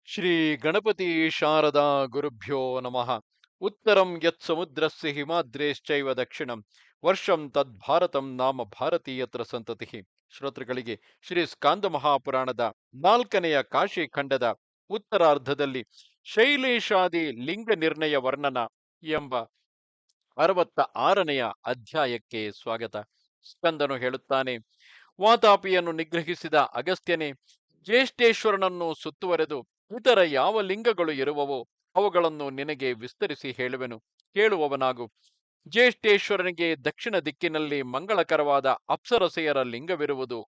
ಶ್ರೀ ಗಣಪತಿ ಶಾರದಾ ಗುರುಭ್ಯೋ ನಮಃ. ಉತ್ತರಂ ಯತ್ ಸಮುದ್ರಸ್ಯ ಹಿಮಾದ್ರೇಶ್ಚೈವ ದಕ್ಷಿಣಂ ವರ್ಷಂ ತದ್ಭಾರತಂ ನಾಮ ಭಾರತೀಯತ್ರ ಸಂತತಿ. ಶ್ರೋತೃಗಳಿಗೆ ಶ್ರೀ ಸ್ಕಾಂದ ಮಹಾಪುರಾಣದ 4ನೆಯ ಕಾಶಿ ಖಂಡದ ಉತ್ತರಾರ್ಧದಲ್ಲಿ ಶೈಲೇಶಾದಿ ಲಿಂಗ ನಿರ್ಣಯ ವರ್ಣನ ಎಂಬ 66ನೆಯ ಅಧ್ಯಾಯಕ್ಕೆ ಸ್ವಾಗತ. ಸ್ಕಂದನು ಹೇಳುತ್ತಾನೆ: ವಾತಾಪಿಯನ್ನು ನಿಗ್ರಹಿಸಿದ ಅಗಸ್ತ್ಯನೇ, ಜ್ಯೇಷ್ಠೇಶ್ವರನನ್ನು ಸುತ್ತುವರೆದು ಇತರ ಯಾವ ಲಿಂಗಗಳು ಇರುವವೋ ಅವುಗಳನ್ನು ನಿನಗೆ ವಿಸ್ತರಿಸಿ ಹೇಳುವೆನು, ಕೇಳುವವನಾಗು. ಜ್ಯೇಷ್ಠೇಶ್ವರನಿಗೆ ದಕ್ಷಿಣ ದಿಕ್ಕಿನಲ್ಲಿ ಮಂಗಳಕರವಾದ ಅಪ್ಸರಸೆಯರ ಲಿಂಗವಿರುವುದು.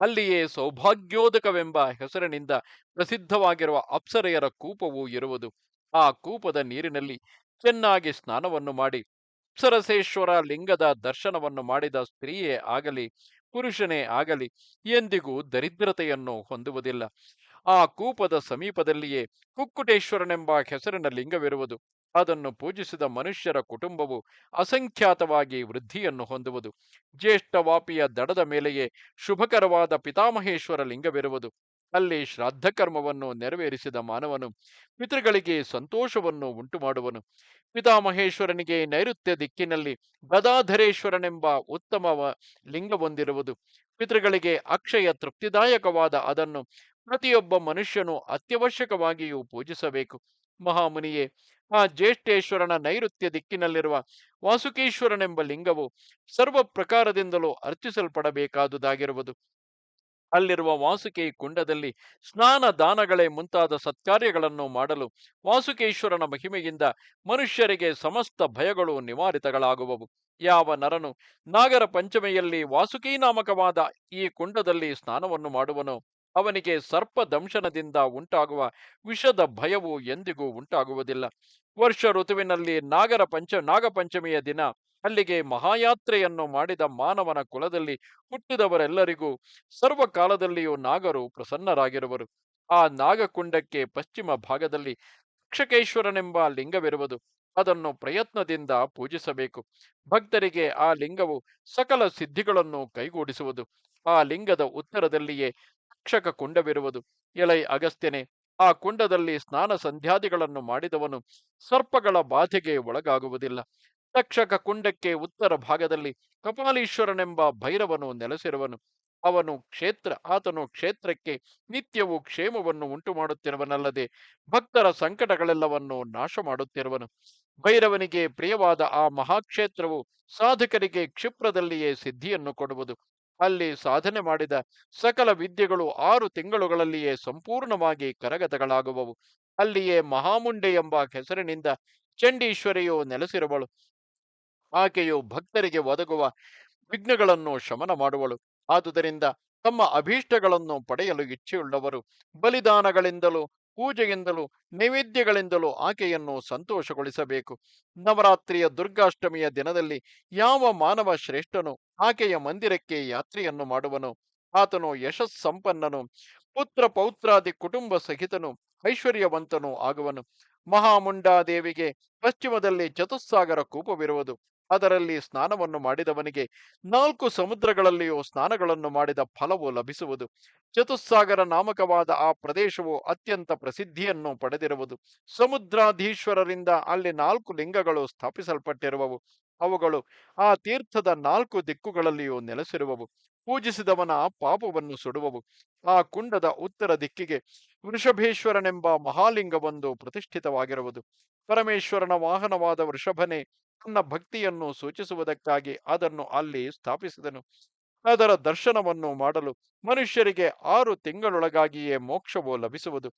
ಅಲ್ಲಿಯೇ ಸೌಭಾಗ್ಯೋದಕವೆಂಬ ಹೆಸರಿನಿಂದ ಪ್ರಸಿದ್ಧವಾಗಿರುವ ಅಪ್ಸರೆಯರ ಕೂಪವೂ ಇರುವುದು. ಆ ಕೂಪದ ನೀರಿನಲ್ಲಿ ಚೆನ್ನಾಗಿ ಸ್ನಾನವನ್ನು ಮಾಡಿ ಅಪ್ಸರಸೇಶ್ವರ ಲಿಂಗದ ದರ್ಶನವನ್ನು ಮಾಡಿದ ಸ್ತ್ರೀಯೇ ಆಗಲಿ ಪುರುಷನೇ ಆಗಲಿ ಎಂದಿಗೂ ದರಿದ್ರತೆಯನ್ನು ಹೊಂದುವುದಿಲ್ಲ. ಆ ಕೂಪದ ಸಮೀಪದಲ್ಲಿಯೇ ಕುಕ್ಕುಟೇಶ್ವರನೆಂಬ ಹೆಸರಿನ ಲಿಂಗವಿರುವುದು. ಅದನ್ನು ಪೂಜಿಸಿದ ಮನುಷ್ಯರ ಕುಟುಂಬವು ಅಸಂಖ್ಯಾತವಾಗಿ ವೃದ್ಧಿಯನ್ನು ಹೊಂದುವುದು. ಜ್ಯೇಷ್ಠವಾಪಿಯ ದಡದ ಮೇಲೆಯೇ ಶುಭಕರವಾದ ಪಿತಾಮಹೇಶ್ವರ ಲಿಂಗವಿರುವುದು. ಅಲ್ಲಿ ಶ್ರಾದ್ದ ಕರ್ಮವನ್ನು ನೆರವೇರಿಸಿದ ಮಾನವನು ಪಿತೃಗಳಿಗೆ ಸಂತೋಷವನ್ನು ಉಂಟು ಮಾಡುವನು. ಪಿತಾಮಹೇಶ್ವರನಿಗೆ ನೈಋತ್ಯ ದಿಕ್ಕಿನಲ್ಲಿ ಗದಾಧರೇಶ್ವರನೆಂಬ ಉತ್ತಮ ಲಿಂಗವೊಂದಿರುವುದು. ಪಿತೃಗಳಿಗೆ ಅಕ್ಷಯ ತೃಪ್ತಿದಾಯಕವಾದ ಅದನ್ನು ಪ್ರತಿಯೊಬ್ಬ ಮನುಷ್ಯನು ಅತ್ಯವಶ್ಯಕವಾಗಿಯೂ ಪೂಜಿಸಬೇಕು. ಮಹಾಮುನಿಯೇ, ಆ ಜ್ಯೇಷ್ಠೇಶ್ವರನ ನೈಋತ್ಯ ದಿಕ್ಕಿನಲ್ಲಿರುವ ವಾಸುಕೀಶ್ವರನೆಂಬ ಲಿಂಗವು ಸರ್ವ ಪ್ರಕಾರದಿಂದಲೂ ಅರ್ಚಿಸಲ್ಪಡಬೇಕಾದುದಾಗಿರುವುದು. ಅಲ್ಲಿರುವ ವಾಸುಕಿ ಕುಂಡದಲ್ಲಿ ಸ್ನಾನ ದಾನಗಳೇ ಮುಂತಾದ ಸತ್ಕಾರ್ಯಗಳನ್ನು ಮಾಡಲು ವಾಸುಕೇಶ್ವರನ ಮಹಿಮೆಯಿಂದ ಮನುಷ್ಯರಿಗೆ ಸಮಸ್ತ ಭಯಗಳು ನಿವಾರಿತಗಳಾಗುವವು. ಯಾವ ನರನು ನಾಗರ ಪಂಚಮೆಯಲ್ಲಿ ವಾಸುಕಿ ನಾಮಕವಾದ ಈ ಕುಂಡದಲ್ಲಿ ಸ್ನಾನವನ್ನು ಮಾಡುವನೋ ಅವನಿಗೆ ಸರ್ಪ ದಂಶನದಿಂದ ಉಂಟಾಗುವ ವಿಷದ ಭಯವು ಎಂದಿಗೂ ಉಂಟಾಗುವುದಿಲ್ಲ. ವರ್ಷ ಋತುವಿನಲ್ಲಿ ನಾಗಪಂಚಮಿಯ ದಿನ ಅಲ್ಲಿಗೆ ಮಹಾಯಾತ್ರೆಯನ್ನು ಮಾಡಿದ ಮಾನವನ ಕುಲದಲ್ಲಿ ಹುಟ್ಟಿದವರೆಲ್ಲರಿಗೂ ಸರ್ವಕಾಲದಲ್ಲಿಯೂ ನಾಗರು ಪ್ರಸನ್ನರಾಗಿರುವರು. ಆ ನಾಗಕುಂಡಕ್ಕೆ ಪಶ್ಚಿಮ ಭಾಗದಲ್ಲಿ ತಕ್ಷಕೇಶ್ವರನೆಂಬ ಲಿಂಗವಿರುವುದು. ಅದನ್ನು ಪ್ರಯತ್ನದಿಂದ ಪೂಜಿಸಬೇಕು. ಭಕ್ತರಿಗೆ ಆ ಲಿಂಗವು ಸಕಲ ಸಿದ್ಧಿಗಳನ್ನು ಕೈಗೂಡಿಸುವುದು. ಆ ಲಿಂಗದ ಉತ್ತರದಲ್ಲಿಯೇ ತಕ್ಷಕ ಕುಂಡವಿರುವುದು. ಎಲೈ ಅಗಸ್ತ್ಯನೇ, ಆ ಕುಂಡದಲ್ಲಿ ಸ್ನಾನ ಸಂಧ್ಯಾದಿಗಳನ್ನು ಮಾಡಿದವನು ಸರ್ಪಗಳ ಬಾಧೆಗೆ ಒಳಗಾಗುವುದಿಲ್ಲ. ತಕ್ಷಕ ಕುಂಡಕ್ಕೆ ಉತ್ತರ ಭಾಗದಲ್ಲಿ ಕಪಾಲೀಶ್ವರನೆಂಬ ಭೈರವನು ನೆಲೆಸಿರುವನು. ಆತನು ಕ್ಷೇತ್ರಕ್ಕೆ ನಿತ್ಯವೂ ಕ್ಷೇಮವನ್ನು ಉಂಟು ಮಾಡುತ್ತಿರುವನಲ್ಲದೆ ಭಕ್ತರ ಸಂಕಟಗಳೆಲ್ಲವನ್ನು ನಾಶ ಮಾಡುತ್ತಿರುವನು. ಭೈರವನಿಗೆ ಪ್ರಿಯವಾದ ಆ ಮಹಾಕ್ಷೇತ್ರವು ಸಾಧಕರಿಗೆ ಕ್ಷಿಪ್ರದಲ್ಲಿಯೇ ಸಿದ್ಧಿಯನ್ನು ಕೊಡುವುದು. ಅಲ್ಲಿ ಸಾಧನೆ ಮಾಡಿದ ಸಕಲ ವಿದ್ಯೆಗಳು 6 ತಿಂಗಳುಗಳಲ್ಲಿಯೇ ಸಂಪೂರ್ಣವಾಗಿ ಕರಗತಗಳಾಗುವವು. ಅಲ್ಲಿಯೇ ಮಹಾಮುಂಡೆ ಎಂಬ ಹೆಸರಿನಿಂದ ಚಂಡೀಶ್ವರಿಯು ನೆಲೆಸಿರುವಳು. ಆಕೆಯು ಭಕ್ತರಿಗೆ ಒದಗುವ ವಿಘ್ನಗಳನ್ನು ಶಮನ ಮಾಡುವಳು. ಆದುದರಿಂದ ತಮ್ಮ ಅಭೀಷ್ಟಗಳನ್ನು ಪಡೆಯಲು ಇಚ್ಛೆಯುಳ್ಳವರು ಬಲಿದಾನಗಳಿಂದಲೂ ಪೂಜೆಯಿಂದಲೂ ನೈವೇದ್ಯಗಳಿಂದಲೂ ಆಕೆಯನ್ನು ಸಂತೋಷಗೊಳಿಸಬೇಕು. ನವರಾತ್ರಿಯ ದುರ್ಗಾಷ್ಟಮಿಯ ದಿನದಲ್ಲಿ ಯಾವ ಮಾನವ ಶ್ರೇಷ್ಠನು ಆಕೆಯ ಮಂದಿರಕ್ಕೆ ಯಾತ್ರೆಯನ್ನು ಮಾಡುವನೋ ಆತನು ಯಶಸ್ಸಂಪನ್ನನು, ಪುತ್ರ ಪೌತ್ರಾದಿ ಕುಟುಂಬ ಸಹಿತನು, ಐಶ್ವರ್ಯವಂತನೂ ಆಗುವನು. ಮಹಾಮುಂಡಾದೇವಿಗೆ ಪಶ್ಚಿಮದಲ್ಲಿ ಚತುಸ್ಸಾಗರ ಕೂಪವಿರುವುದು. ಅದರಲ್ಲಿ ಸ್ನಾನವನ್ನು ಮಾಡಿದವನಿಗೆ 4 ಸಮುದ್ರಗಳಲ್ಲಿಯೂ ಸ್ನಾನಗಳನ್ನು ಮಾಡಿದ ಫಲವು ಲಭಿಸುವುದು. ಚತುಸ್ಸಾಗರ ನಾಮಕವಾದ ಆ ಪ್ರದೇಶವು ಅತ್ಯಂತ ಪ್ರಸಿದ್ಧಿಯನ್ನು ಪಡೆದಿರುವುದು. ಸಮುದ್ರಾಧೀಶ್ವರರಿಂದ ಅಲ್ಲಿ 4 ಲಿಂಗಗಳು ಸ್ಥಾಪಿಸಲ್ಪಟ್ಟಿರುವವು. ಅವುಗಳು ಆ ತೀರ್ಥದ 4 ದಿಕ್ಕುಗಳಲ್ಲಿಯೂ ನೆಲೆಸಿರುವವು. ಪೂಜಿಸಿದವನ ಪಾಪವನ್ನು ಸುಡುವವು. ಆ ಕುಂಡದ ಉತ್ತರ ದಿಕ್ಕಿಗೆ ವೃಷಭೇಶ್ವರನೆಂಬ ಮಹಾಲಿಂಗವೊಂದು ಪ್ರತಿಷ್ಠಿತವಾಗಿರುವುದು. ಪರಮೇಶ್ವರನ ವಾಹನವಾದ ವೃಷಭನೇ ತನ್ನ ಭಕ್ತಿಯನ್ನು ಸೂಚಿಸುವುದಕ್ಕಾಗಿ ಅದನ್ನು ಅಲ್ಲಿ ಸ್ಥಾಪಿಸಿದನು. ಅದರ ದರ್ಶನವನ್ನು ಮಾಡಲು ಮನುಷ್ಯರಿಗೆ 6 ತಿಂಗಳೊಳಗಾಗಿಯೇ ಮೋಕ್ಷವು ಲಭಿಸುವುದು.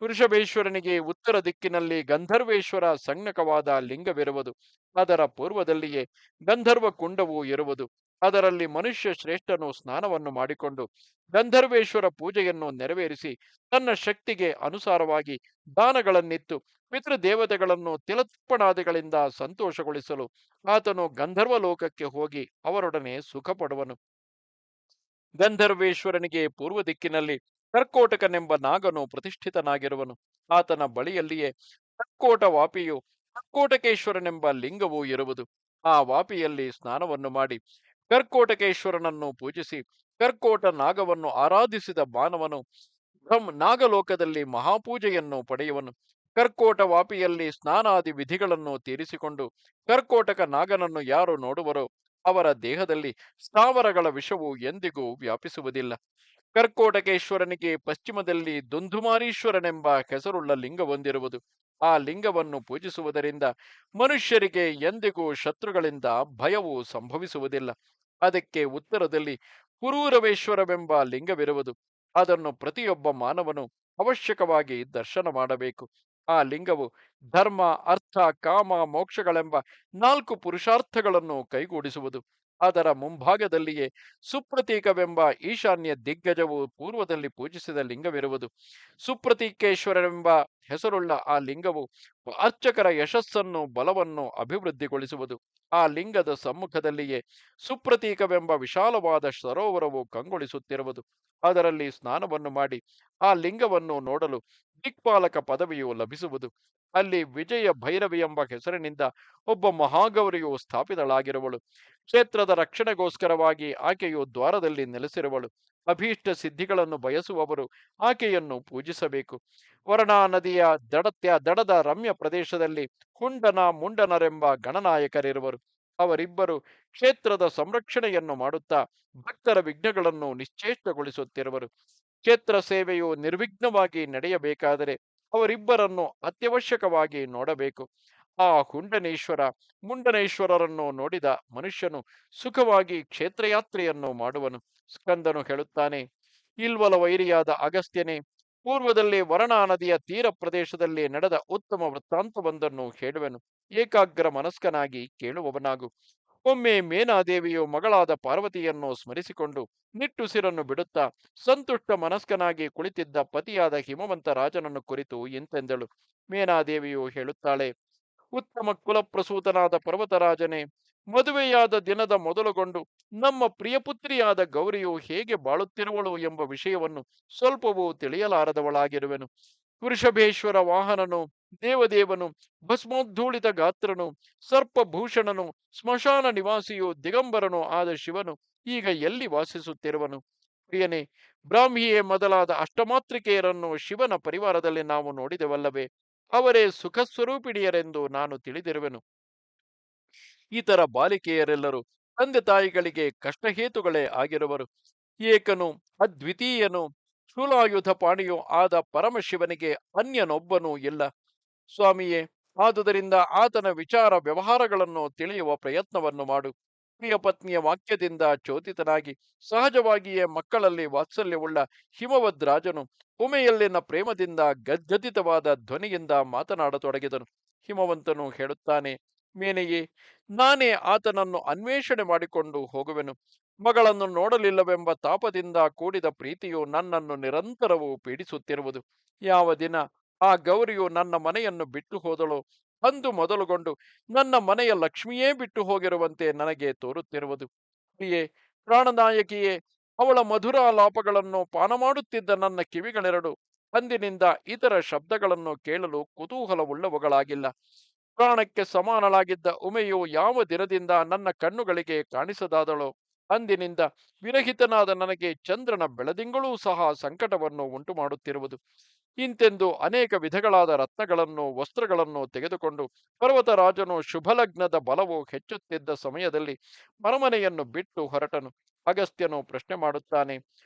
ವೃಷಭೇಶ್ವರನಿಗೆ ಉತ್ತರ ದಿಕ್ಕಿನಲ್ಲಿ ಗಂಧರ್ವೇಶ್ವರ ಸಂಜ್ಞಕವಾದ ಲಿಂಗವಿರುವುದು. ಅದರ ಪೂರ್ವದಲ್ಲಿಯೇ ಗಂಧರ್ವ ಕುಂಡವೂ ಇರುವುದು. ಅದರಲ್ಲಿ ಮನುಷ್ಯ ಶ್ರೇಷ್ಠನು ಸ್ನಾನವನ್ನು ಮಾಡಿಕೊಂಡು ಗಂಧರ್ವೇಶ್ವರ ಪೂಜೆಯನ್ನು ನೆರವೇರಿಸಿ ತನ್ನ ಶಕ್ತಿಗೆ ಅನುಸಾರವಾಗಿ ದಾನಗಳನ್ನಿತ್ತು ಪಿತೃದೇವತೆಗಳನ್ನು ತಿಲತರ್ಪಣಾದಿಗಳಿಂದ ಸಂತೋಷಗೊಳಿಸಲು ಆತನು ಗಂಧರ್ವ ಲೋಕಕ್ಕೆ ಹೋಗಿ ಅವರೊಡನೆ ಸುಖ ಪಡುವನು. ಗಂಧರ್ವೇಶ್ವರನಿಗೆ ಪೂರ್ವ ದಿಕ್ಕಿನಲ್ಲಿ ಕರ್ಕೋಟಕನೆಂಬ ನಾಗನು ಪ್ರತಿಷ್ಠಿತನಾಗಿರುವನು. ಆತನ ಬಳಿಯಲ್ಲಿಯೇ ಕರ್ಕೋಟ ವಾಪಿಯು ಕರ್ಕೋಟಕೇಶ್ವರನೆಂಬ ಲಿಂಗವೂ ಇರುವುದು. ಆ ವಾಪಿಯಲ್ಲಿ ಸ್ನಾನವನ್ನು ಮಾಡಿ ಕರ್ಕೋಟಕೇಶ್ವರನನ್ನು ಪೂಜಿಸಿ ಕರ್ಕೋಟ ನಾಗವನ್ನು ಆರಾಧಿಸಿದ ಮಾನವನು ನಾಗಲೋಕದಲ್ಲಿ ಮಹಾಪೂಜೆಯನ್ನು ಪಡೆಯುವನು. ಕರ್ಕೋಟ ವಾಪಿಯಲ್ಲಿ ಸ್ನಾನಾದಿ ವಿಧಿಗಳನ್ನು ತೀರಿಸಿಕೊಂಡು ಕರ್ಕೋಟಕ ನಾಗನನ್ನು ಯಾರು ನೋಡುವರೋ ಅವರ ದೇಹದಲ್ಲಿ ಸ್ಥಾವರಗಳ ವಿಷವು ಎಂದಿಗೂ ವ್ಯಾಪಿಸುವುದಿಲ್ಲ. ಕರ್ಕೋಟಕೇಶ್ವರನಿಗೆ ಪಶ್ಚಿಮದಲ್ಲಿ ದುಂದುಮಾರೀಶ್ವರನೆಂಬ ಹೆಸರುಳ್ಳ ಲಿಂಗವೊಂದಿರುವುದು. ಆ ಲಿಂಗವನ್ನು ಪೂಜಿಸುವುದರಿಂದ ಮನುಷ್ಯರಿಗೆ ಎಂದಿಗೂ ಶತ್ರುಗಳಿಂದ ಭಯವು ಸಂಭವಿಸುವುದಿಲ್ಲ. ಅದಕ್ಕೆ ಉತ್ತರದಲ್ಲಿ ಪುರೂರವೇಶ್ವರವೆಂಬ ಲಿಂಗವಿರುವುದು. ಅದನ್ನು ಪ್ರತಿಯೊಬ್ಬ ಮಾನವನು ಅವಶ್ಯಕವಾಗಿ ದರ್ಶನ ಮಾಡಬೇಕು. ಆ ಲಿಂಗವು ಧರ್ಮ, ಅರ್ಥ, ಕಾಮ, ಮೋಕ್ಷಗಳೆಂಬ 4 ಪುರುಷಾರ್ಥಗಳನ್ನು ಕೈಗೂಡಿಸುವುದು. ಅದರ ಮುಂಭಾಗದಲ್ಲಿಯೇ ಸುಪ್ರತೀಕವೆಂಬ ಈಶಾನ್ಯ ದಿಗ್ಗಜವು ಪೂರ್ವದಲ್ಲಿ ಪೂಜಿಸಿದ ಲಿಂಗವಿರುವುದು. ಸುಪ್ರತೀಕೇಶ್ವರನೆಂಬ ಹೆಸರುಳ್ಳ ಆ ಲಿಂಗವು ಅರ್ಚಕರ ಯಶಸ್ಸನ್ನು ಬಲವನ್ನು ಅಭಿವೃದ್ಧಿಗೊಳಿಸುವುದು. ಆ ಲಿಂಗದ ಸಮ್ಮುಖದಲ್ಲಿಯೇ ಸುಪ್ರತೀಕವೆಂಬ ವಿಶಾಲವಾದ ಸರೋವರವು ಕಂಗೊಳಿಸುತ್ತಿರುವುದು. ಅದರಲ್ಲಿ ಸ್ನಾನವನ್ನು ಮಾಡಿ ಆ ಲಿಂಗವನ್ನು ನೋಡಲು ದಿಕ್ಪಾಲಕ ಪದವಿಯು ಲಭಿಸುವುದು. ಅಲ್ಲಿ ವಿಜಯ ಭೈರವಿ ಎಂಬ ಹೆಸರಿನಿಂದ ಒಬ್ಬ ಮಹಾಗೌರಿಯು ಸ್ಥಾಪಿತಳಾಗಿರುವಳು. ಕ್ಷೇತ್ರದ ರಕ್ಷಣೆಗೋಸ್ಕರವಾಗಿ ಆಕೆಯು ದ್ವಾರದಲ್ಲಿ ನೆಲೆಸಿರುವಳು. ಅಭೀಷ್ಟ ಸಿದ್ಧಿಗಳನ್ನು ಬಯಸುವವರು ಆಕೆಯನ್ನು ಪೂಜಿಸಬೇಕು. ವರಣಾ ನದಿಯ ದಡದ ರಮ್ಯ ಪ್ರದೇಶದಲ್ಲಿ ಕುಂಡನ ಮುಂಡನರೆಂಬ ಗಣನಾಯಕರಿರುವರು. ಅವರಿಬ್ಬರು ಕ್ಷೇತ್ರದ ಸಂರಕ್ಷಣೆಯನ್ನು ಮಾಡುತ್ತಾ ಭಕ್ತರ ವಿಘ್ನಗಳನ್ನು ನಿಶ್ಚೇಷ್ಟಗೊಳಿಸುತ್ತಿರುವರು. ಕ್ಷೇತ್ರ ಸೇವೆಯು ನಿರ್ವಿಘ್ನವಾಗಿ ನಡೆಯಬೇಕಾದರೆ ಅವರಿಬ್ಬರನ್ನು ಅತ್ಯವಶ್ಯಕವಾಗಿ ನೋಡಬೇಕು. ಆ ಹುಂಡನೇಶ್ವರ ಮುಂಡನೇಶ್ವರರನ್ನು ನೋಡಿದ ಮನುಷ್ಯನು ಸುಖವಾಗಿ ಕ್ಷೇತ್ರಯಾತ್ರೆಯನ್ನು ಮಾಡುವನು. ಸ್ಕಂದನು ಹೇಳುತ್ತಾನೆ, ಇಲ್ವಲ ವೈರಿಯಾದ ಅಗಸ್ತ್ಯನೇ, ಪೂರ್ವದಲ್ಲಿ ವರಣಾ ನದಿಯ ತೀರ ಪ್ರದೇಶದಲ್ಲಿ ನಡೆದ ಉತ್ತಮ ವೃತ್ತಾಂತವೊಂದನ್ನು ಹೇಳುವೆನು. ಏಕಾಗ್ರ ಮನಸ್ಕನಾಗಿ ಕೇಳುವವನಾಗು. ಒಮ್ಮೆ ಮೇನಾದೇವಿಯು ಮಗಳಾದ ಪಾರ್ವತಿಯನ್ನು ಸ್ಮರಿಸಿಕೊಂಡು ನಿಟ್ಟುಸಿರನ್ನು ಬಿಡುತ್ತಾ ಸಂತುಷ್ಟ ಮನಸ್ಕನಾಗಿ ಕುಳಿತಿದ್ದ ಪತಿಯಾದ ಹಿಮವಂತ ರಾಜನನ್ನು ಕುರಿತು ಇಂತೆಂದಳು. ಮೇನಾದೇವಿಯು ಹೇಳುತ್ತಾಳೆ, ಉತ್ತಮ ಕುಲಪ್ರಸೂತನಾದ ಪರ್ವತರಾಜನೇ, ಮದುವೆಯಾದ ದಿನದ ಮೊದಲುಗೊಂಡು ನಮ್ಮ ಪ್ರಿಯಪುತ್ರಿಯಾದ ಗೌರಿಯು ಹೇಗೆ ಬಾಳುತ್ತಿರುವಳು ಎಂಬ ವಿಷಯವನ್ನು ಸ್ವಲ್ಪವೂ ತಿಳಿಯಲಾರದವಳಾಗಿರುವೆನು. ವೃಷಭೇಶ್ವರ ವಾಹನನು, ದೇವದೇವನು, ಭಸ್ಮೋದ್ಧೂಳಿತ ಗಾತ್ರನು, ಸರ್ಪಭೂಷಣನು, ಸ್ಮಶಾನ ನಿವಾಸಿಯು, ದಿಗಂಬರನು ಆದ ಶಿವನು ಈಗ ಎಲ್ಲಿ ವಾಸಿಸುತ್ತಿರುವನು? ಪ್ರಿಯನೇ, ಬ್ರಾಹ್ಮಿಯೇ ಮೊದಲಾದ ಅಷ್ಟಮಾತ್ರಿಕೆಯರನ್ನು ಶಿವನ ಪರಿವಾರದಲ್ಲಿ ನಾವು ನೋಡಿದೆವಲ್ಲವೇ? ಅವರೇ ಸುಖಸ್ವರೂಪಿಣಿಯರೆಂದು ನಾನು ತಿಳಿದಿರುವೆನು. ಇತರ ಬಾಲಿಕೆಯರೆಲ್ಲರೂ ತಂದೆ ತಾಯಿಗಳಿಗೆ ಕಷ್ಟಹೇತುಗಳೇ ಆಗಿರುವರು. ಏಕನು, ಅದ್ವಿತೀಯನು, ಶೂಲಾಯುಧ ಪಾಣಿಯೂ ಆದ ಪರಮಶಿವನಿಗೆ ಅನ್ಯನೊಬ್ಬನೂ ಇಲ್ಲ. ಸ್ವಾಮಿಯೇ, ಆದುದರಿಂದ ಆತನ ವಿಚಾರ ವ್ಯವಹಾರಗಳನ್ನು ತಿಳಿಯುವ ಪ್ರಯತ್ನವನ್ನು ಮಾಡು. ಪ್ರಿಯ ಪತ್ನಿಯ ವಾಕ್ಯದಿಂದ ಚೋದಿತನಾಗಿ ಸಹಜವಾಗಿಯೇ ಮಕ್ಕಳಲ್ಲಿ ವಾತ್ಸಲ್ಯವುಳ್ಳ ಹಿಮವದ್ ರಾಜನು ಉಮೆಯಲ್ಲಿನ ಪ್ರೇಮದಿಂದ ಗದ್ಗದಿತವಾದ ಧ್ವನಿಯಿಂದ ಮಾತನಾಡತೊಡಗಿದನು. ಹಿಮವಂತನು ಹೇಳುತ್ತಾನೆ, ಮೇನೆಯೇ, ನಾನೇ ಆತನನ್ನು ಅನ್ವೇಷಣೆ ಮಾಡಿಕೊಂಡು ಹೋಗುವೆನು. ಮಗಳನ್ನು ನೋಡಲಿಲ್ಲವೆಂಬ ತಾಪದಿಂದ ಕೂಡಿದ ಪ್ರೀತಿಯು ನನ್ನನ್ನು ನಿರಂತರವೂ ಪೀಡಿಸುತ್ತಿರುವುದು. ಯಾವ ದಿನ ಆ ಗೌರಿಯು ನನ್ನ ಮನೆಯನ್ನು ಬಿಟ್ಟು ಹೋದಳೋ ಅಂದು ಮೊದಲುಗೊಂಡು ನನ್ನ ಮನೆಯ ಲಕ್ಷ್ಮಿಯೇ ಬಿಟ್ಟು ಹೋಗಿರುವಂತೆ ನನಗೆ ತೋರುತ್ತಿರುವುದು. ಪ್ರಿಯೇ, ಪ್ರಾಣನಾಯಕಿಯೇ, ಅವಳ ಮಧುರಾಲಾಪಗಳನ್ನು ಪಾನ ಮಾಡುತ್ತಿದ್ದ ನನ್ನ ಕಿವಿಗಳೆರಡು ಅಂದಿನಿಂದ ಇತರ ಶಬ್ದಗಳನ್ನು ಕೇಳಲು ಕುತೂಹಲವುಳ್ಳವುಗಳಾಗಿಲ್ಲ. ಪ್ರಾಣಕ್ಕೆ ಸಮಾನಳಾಗಿದ್ದ ಉಮೆಯು ಯಾವ ದಿನದಿಂದ ನನ್ನ ಕಣ್ಣುಗಳಿಗೆ ಕಾಣಿಸದಾದಳೋ ಅಂದಿನಿಂದ ವಿರಹಿತನಾದ ನನಗೆ ಚಂದ್ರನ ಬೆಳದಿಂಗಳೂ ಸಹ ಸಂಕಟವನ್ನು ಉಂಟು ಮಾಡುತ್ತಿರುವುದು. ಇಂತೆಂದು ಅನೇಕ ವಿಧಗಳಾದ ರತ್ನಗಳನ್ನು ವಸ್ತ್ರಗಳನ್ನು ತೆಗೆದುಕೊಂಡು ಪರ್ವತರಾಜನು ಶುಭಲಗ್ನದ ಬಲವು ಹೆಚ್ಚುತ್ತಿದ್ದ ಸಮಯದಲ್ಲಿ ಮರಮನೆಯನ್ನು ಬಿಟ್ಟು ಹೊರಟನು. ಅಗಸ್ತ್ಯನು ಪ್ರಶ್ನೆ ಮಾಡುತ್ತಾನೆ,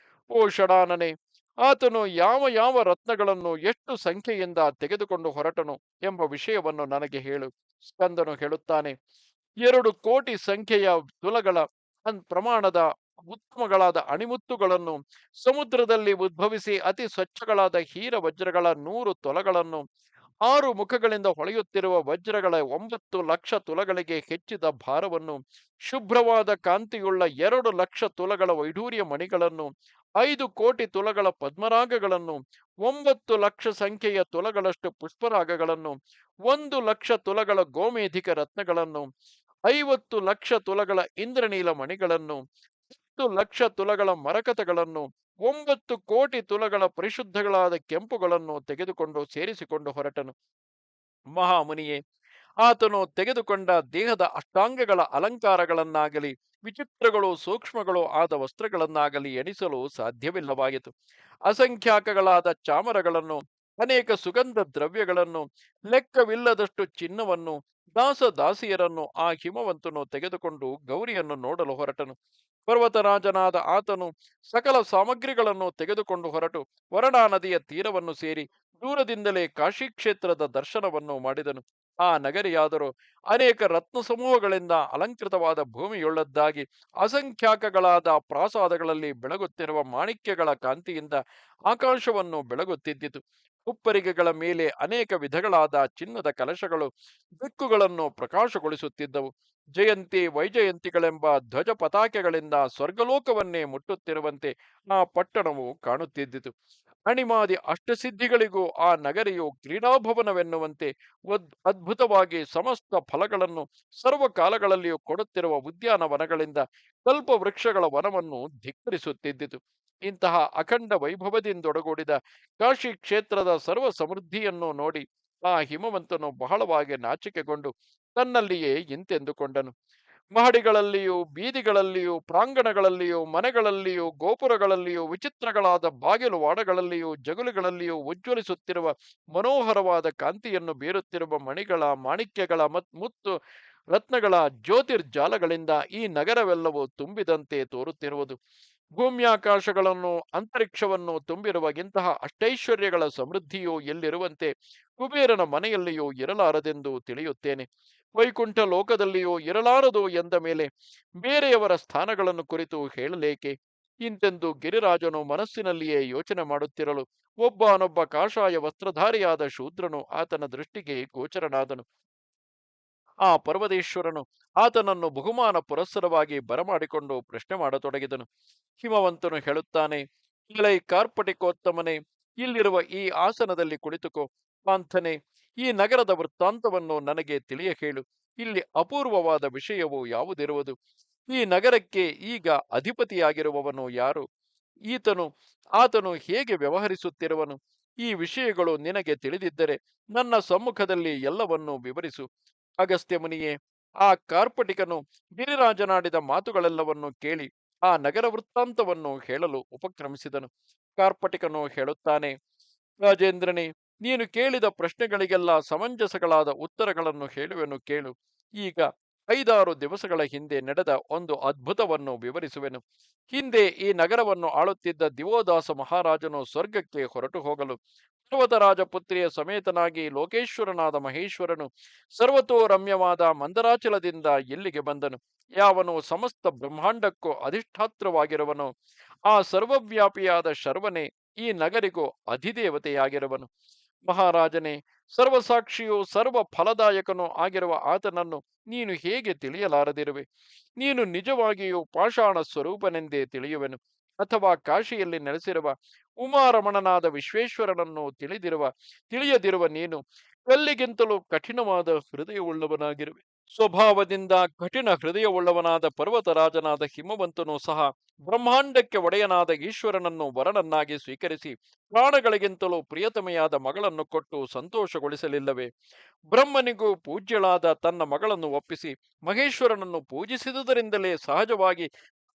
ಓ ಷಡಾನನೆ, ಆತನು ಯಾವ ಯಾವ ರತ್ನಗಳನ್ನು ಎಷ್ಟು ಸಂಖ್ಯೆಯಿಂದ ತೆಗೆದುಕೊಂಡು ಹೊರಟನು ಎಂಬ ವಿಷಯವನ್ನು ನನಗೆ ಹೇಳು. ಸ್ಕಂದನು ಹೇಳುತ್ತಾನೆ, 2 ಕೋಟಿ ಸಂಖ್ಯೆಯ ತುಲಗಳ ಪ್ರಮಾಣದ ಉತ್ತಮಗಳಾದ ಅಣಿಮುತ್ತುಗಳನ್ನು, ಸಮುದ್ರದಲ್ಲಿ ಉದ್ಭವಿಸಿ ಅತಿ ಸ್ವಚ್ಛಗಳಾದ ಹೀರ ವಜ್ರಗಳ 100 ತೊಲಗಳನ್ನು, 6 ಮುಖಗಳಿಂದ ಹೊಳೆಯುತ್ತಿರುವ ವಜ್ರಗಳ 9 ಲಕ್ಷ ತುಲಗಳಿಗೆ ಹೆಚ್ಚಿದ ಭಾರವನ್ನು, ಶುಭ್ರವಾದ ಕಾಂತಿಯುಳ್ಳ 2 ಲಕ್ಷ ತುಲಗಳ ವೈಢೂರ್ಯ ಮಣಿಗಳನ್ನು, 5 ಕೋಟಿ ತುಲಗಳ ಪದ್ಮರಾಗಗಳನ್ನು, 9 ಲಕ್ಷ ಸಂಖ್ಯೆಯ ತುಲಗಳಷ್ಟು ಪುಷ್ಪರಾಗಗಳನ್ನು, 1 ಲಕ್ಷ ತುಲಗಳ ಗೋಮೇಧಿಕ ರತ್ನಗಳನ್ನು, 50 ಲಕ್ಷ ತುಲಗಳ ಇಂದ್ರನೀಲ ಮಣಿಗಳನ್ನು, 10 ಲಕ್ಷ ತುಲಗಳ ಮರಕತಗಳನ್ನು, 9 ಕೋಟಿ ತುಲಗಳ ಪರಿಶುದ್ಧಗಳಾದ ಕೆಂಪುಗಳನ್ನು ತೆಗೆದುಕೊಂಡು ಸೇರಿಸಿಕೊಂಡು ಹೊರಟನು. ಮಹಾಮುನಿಯೇ, ಆತನು ತೆಗೆದುಕೊಂಡ ದೇಹದ ಅಷ್ಟಾಂಗಗಳ ಅಲಂಕಾರಗಳನ್ನಾಗಲಿ ವಿಚಿತ್ರಗಳು ಸೂಕ್ಷ್ಮಗಳು ಆದ ವಸ್ತ್ರಗಳನ್ನಾಗಲಿ ಎಣಿಸಲು ಸಾಧ್ಯವಿಲ್ಲವಾಯಿತು. ಅಸಂಖ್ಯಾಕಗಳಾದ ಚಾಮರಗಳನ್ನು, ಅನೇಕ ಸುಗಂಧ ದ್ರವ್ಯಗಳನ್ನು, ಲೆಕ್ಕವಿಲ್ಲದಷ್ಟು ಚಿನ್ನವನ್ನು, ದಾಸಿಯರನ್ನು ಆ ಹಿಮವಂತನು ತೆಗೆದುಕೊಂಡು ಗೌರಿಯನ್ನು ನೋಡಲು ಹೊರಟನು. ಪರ್ವತರಾಜನಾದ ಆತನು ಸಕಲ ಸಾಮಗ್ರಿಗಳನ್ನು ತೆಗೆದುಕೊಂಡು ಹೊರಟು ವರಡಾ ನದಿಯ ತೀರವನ್ನು ಸೇರಿ ದೂರದಿಂದಲೇ ಕಾಶಿ ಕ್ಷೇತ್ರದ ದರ್ಶನವನ್ನು ಮಾಡಿದನು. ಆ ನಗರಿಯಾದರೂ ಅನೇಕ ರತ್ನ ಸಮೂಹಗಳಿಂದ ಅಲಂಕೃತವಾದ ಭೂಮಿಯುಳ್ಳದ್ದಾಗಿ ಅಸಂಖ್ಯಾಕಗಳಾದ ಪ್ರಾಸಾದಗಳಲ್ಲಿ ಬೆಳಗುತ್ತಿರುವ ಮಾಣಿಕ್ಯಗಳ ಕಾಂತಿಯಿಂದ ಆಕಾಶವನ್ನು ಬೆಳಗುತ್ತಿದ್ದಿತು. ಉಪ್ಪರಿಗೆಗಳ ಮೇಲೆ ಅನೇಕ ವಿಧಗಳಾದ ಚಿನ್ನದ ಕಲಶಗಳು ದಿಕ್ಕುಗಳನ್ನು ಪ್ರಕಾಶಗೊಳಿಸುತ್ತಿದ್ದವು. ಜಯಂತಿ ವೈಜಯಂತಿಗಳೆಂಬ ಧ್ವಜ ಪತಾಕೆಗಳಿಂದ ಸ್ವರ್ಗಲೋಕವನ್ನೇ ಮುಟ್ಟುತ್ತಿರುವಂತೆ ಆ ಪಟ್ಟಣವು ಕಾಣುತ್ತಿದ್ದಿತು. ಅಣಿಮಾದಿ ಅಷ್ಟಸಿದ್ಧಿಗಳಿಗೂ ಆ ನಗರಿಯು ಕ್ರೀಡಾಭವನವೆನ್ನುವಂತೆ ಅದ್ಭುತವಾಗಿ ಸಮಸ್ತ ಫಲಗಳನ್ನು ಸರ್ವಕಾಲಗಳಲ್ಲಿಯೂ ಕೊಡುತ್ತಿರುವ ಉದ್ಯಾನವನಗಳಿಂದ ಕಲ್ಪ ವೃಕ್ಷಗಳ ವನವನ್ನು ಧಿಕ್ಕರಿಸುತ್ತಿದ್ದಿತು. ಇಂತಹ ಅಖಂಡ ವೈಭವದಿಂದೊಡಗೂಡಿದ ಕಾಶಿ ಕ್ಷೇತ್ರದ ಸರ್ವ ಸಮೃದ್ಧಿಯನ್ನು ನೋಡಿ ಆ ಹಿಮವಂತನು ಬಹಳವಾಗಿ ನಾಚಿಕೆಗೊಂಡು ತನ್ನಲ್ಲಿಯೇ ಇಂತೆಂದುಕೊಂಡನು. ಮಹಡಿಗಳಲ್ಲಿಯೂ ಬೀದಿಗಳಲ್ಲಿಯೂ ಪ್ರಾಂಗಣಗಳಲ್ಲಿಯೂ ಮನೆಗಳಲ್ಲಿಯೂ ಗೋಪುರಗಳಲ್ಲಿಯೂ ವಿಚಿತ್ರಗಳಾದ ಬಾಗಿಲು ವಾಡಗಳಲ್ಲಿಯೂ ಜಗುಲಿಗಳಲ್ಲಿಯೂ ಉಜ್ವಲಿಸುತ್ತಿರುವ ಮನೋಹರವಾದ ಕಾಂತಿಯನ್ನು ಬೀರುತ್ತಿರುವ ಮಣಿಗಳ ಮಾಣಿಕ್ಯಗಳ ಮುತ್ತು ರತ್ನಗಳ ಜ್ಯೋತಿರ್ಜಾಲಗಳಿಂದ ಈ ನಗರವೆಲ್ಲವೂ ತುಂಬಿದಂತೆ ತೋರುತ್ತಿರುವುದು. ಭೂಮ್ಯಾಕಾಶಗಳನ್ನು ಅಂತರಿಕ್ಷವನ್ನು ತುಂಬಿರುವ ಇಂತಹ ಅಷ್ಟೈಶ್ವರ್ಯಗಳ ಸಮೃದ್ಧಿಯು ಎಲ್ಲಿರುವಂತೆ ಕುಬೇರನ ಮನೆಯಲ್ಲಿಯೂ ಇರಲಾರದೆಂದು ತಿಳಿಯುತ್ತೇನೆ. ವೈಕುಂಠ ಲೋಕದಲ್ಲಿಯೂ ಇರಲಾರದು ಎಂದ ಮೇಲೆ ಬೇರೆಯವರ ಸ್ಥಾನಗಳನ್ನು ಕುರಿತು ಹೇಳಲೇಕೆ? ಇಂತೆಂದು ಗಿರಿರಾಜನು ಮನಸ್ಸಿನಲ್ಲಿಯೇ ಯೋಚನೆ ಮಾಡುತ್ತಿರಲು ಒಬ್ಬನೊಬ್ಬ ಕಾಷಾಯ ವಸ್ತ್ರಧಾರಿಯಾದ ಶೂದ್ರನು ಆತನ ದೃಷ್ಟಿಗೆ ಗೋಚರನಾದನು. ಆ ಪರ್ವತೇಶ್ವರನು ಆತನನ್ನು ಬಹುಮಾನ ಪುರಸ್ಸರವಾಗಿ ಬರಮಾಡಿಕೊಂಡು ಪ್ರಶ್ನೆ ಮಾಡತೊಡಗಿದನು. ಹಿಮವಂತನು ಹೇಳುತ್ತಾನೆ, ಎಲೈ ಕಾರ್ಪಟಿಕೋತ್ತಮನೆ, ಇಲ್ಲಿರುವ ಈ ಆಸನದಲ್ಲಿ ಕುಳಿತುಕೋ. ಪಾಂಥನೆ, ಈ ನಗರದ ವೃತ್ತಾಂತವನ್ನು ನನಗೆ ತಿಳಿಯ ಹೇಳು. ಇಲ್ಲಿ ಅಪೂರ್ವವಾದ ವಿಷಯವು ಯಾವುದಿರುವುದು? ಈ ನಗರಕ್ಕೆ ಈಗ ಅಧಿಪತಿಯಾಗಿರುವವನು ಯಾರು? ಆತನು ಹೇಗೆ ವ್ಯವಹರಿಸುತ್ತಿರುವನು? ಈ ವಿಷಯಗಳು ನಿನಗೆ ತಿಳಿದಿದ್ದರೆ ನನ್ನ ಸಮ್ಮುಖದಲ್ಲಿ ಎಲ್ಲವನ್ನೂ ವಿವರಿಸು. ಅಗಸ್ತ್ಯ ಮುನಿಯೇ, ಆ ಕಾರ್ಪಟಿಕನು ಗಿರಿರಾಜನಾಡಿದ ಮಾತುಗಳೆಲ್ಲವನ್ನು ಕೇಳಿ ಆ ನಗರ ವೃತ್ತಾಂತವನ್ನು ಹೇಳಲು ಉಪಕ್ರಮಿಸಿದನು. ಕಾರ್ಪಟಿಕನು ಹೇಳುತ್ತಾನೆ, ರಾಜೇಂದ್ರನೇ, ನೀನು ಕೇಳಿದ ಪ್ರಶ್ನೆಗಳಿಗೆಲ್ಲ ಸಮಂಜಸಗಳಾದ ಉತ್ತರಗಳನ್ನು ಹೇಳುವೆನು ಕೇಳು. ಈಗ 5-6 ದಿವಸಗಳ ಹಿಂದೆ ನಡೆದ ಒಂದು ಅದ್ಭುತವನ್ನು ವಿವರಿಸುವೆನು. ಹಿಂದೆ ಈ ನಗರವನ್ನು ಆಳುತ್ತಿದ್ದ ದಿವೋದಾಸ ಮಹಾರಾಜನು ಸ್ವರ್ಗಕ್ಕೆ ಹೊರಟು ಹೋಗಲು ಪರ್ವತರಾಜ ಪುತ್ರಿಯ ಸಮೇತನಾಗಿ ಲೋಕೇಶ್ವರನಾದ ಮಹೇಶ್ವರನು ಸರ್ವತೋ ರಮ್ಯವಾದ ಮಂದರಾಚಲದಿಂದ ಇಲ್ಲಿಗೆ ಬಂದನು. ಯಾವನು ಸಮಸ್ತ ಬ್ರಹ್ಮಾಂಡಕ್ಕೂ ಅಧಿಷ್ಠಾತ್ರವಾಗಿರುವನು, ಆ ಸರ್ವವ್ಯಾಪಿಯಾದ ಶರ್ವನೇ ಈ ನಗರಿಗೂ ಅಧಿದೇವತೆಯಾಗಿರುವನು. ಮಹಾರಾಜನೇ, ಸರ್ವಸಾಕ್ಷಿಯೂ ಸರ್ವ ಫಲದಾಯಕನೂ ಆಗಿರುವ ಆತನನ್ನು ನೀನು ಹೇಗೆ ತಿಳಿಯಲಾರದಿರುವೆ? ನೀನು ನಿಜವಾಗಿಯೂ ಪಾಷಾಣ ಸ್ವರೂಪನೆಂದೇ ತಿಳಿಯುವೆನು. ಅಥವಾ ಕಾಶಿಯಲ್ಲಿ ನೆಲೆಸಿರುವ ಉಮಾರಮಣನಾದ ವಿಶ್ವೇಶ್ವರನನ್ನು ತಿಳಿಯದಿರುವ ನೀನು ಕಲ್ಲಿಗಿಂತಲೂ ಕಠಿಣವಾದ ಹೃದಯವುಳ್ಳವನಾಗಿರುವೆ. ಸ್ವಭಾವದಿಂದ ಕಠಿಣ ಹೃದಯವುಳ್ಳವನಾದ ಪರ್ವತರಾಜನಾದ ಹಿಮವಂತನು ಸಹ ಬ್ರಹ್ಮಾಂಡಕ್ಕೆ ಒಡೆಯನಾದ ಈಶ್ವರನನ್ನು ವರನನ್ನಾಗಿ ಸ್ವೀಕರಿಸಿ ಪ್ರಾಣಗಳಿಗಿಂತಲೂ ಪ್ರಿಯತಮೆಯಾದ ಮಗಳನ್ನು ಕೊಟ್ಟು ಸಂತೋಷಗೊಳಿಸಲಿಲ್ಲವೇ? ಬ್ರಹ್ಮನಿಗೂ ಪೂಜ್ಯಳಾದ ತನ್ನ ಮಗಳನ್ನು ಒಪ್ಪಿಸಿ ಮಹೇಶ್ವರನನ್ನು ಪೂಜಿಸಿದುದರಿಂದಲೇ ಸಹಜವಾಗಿ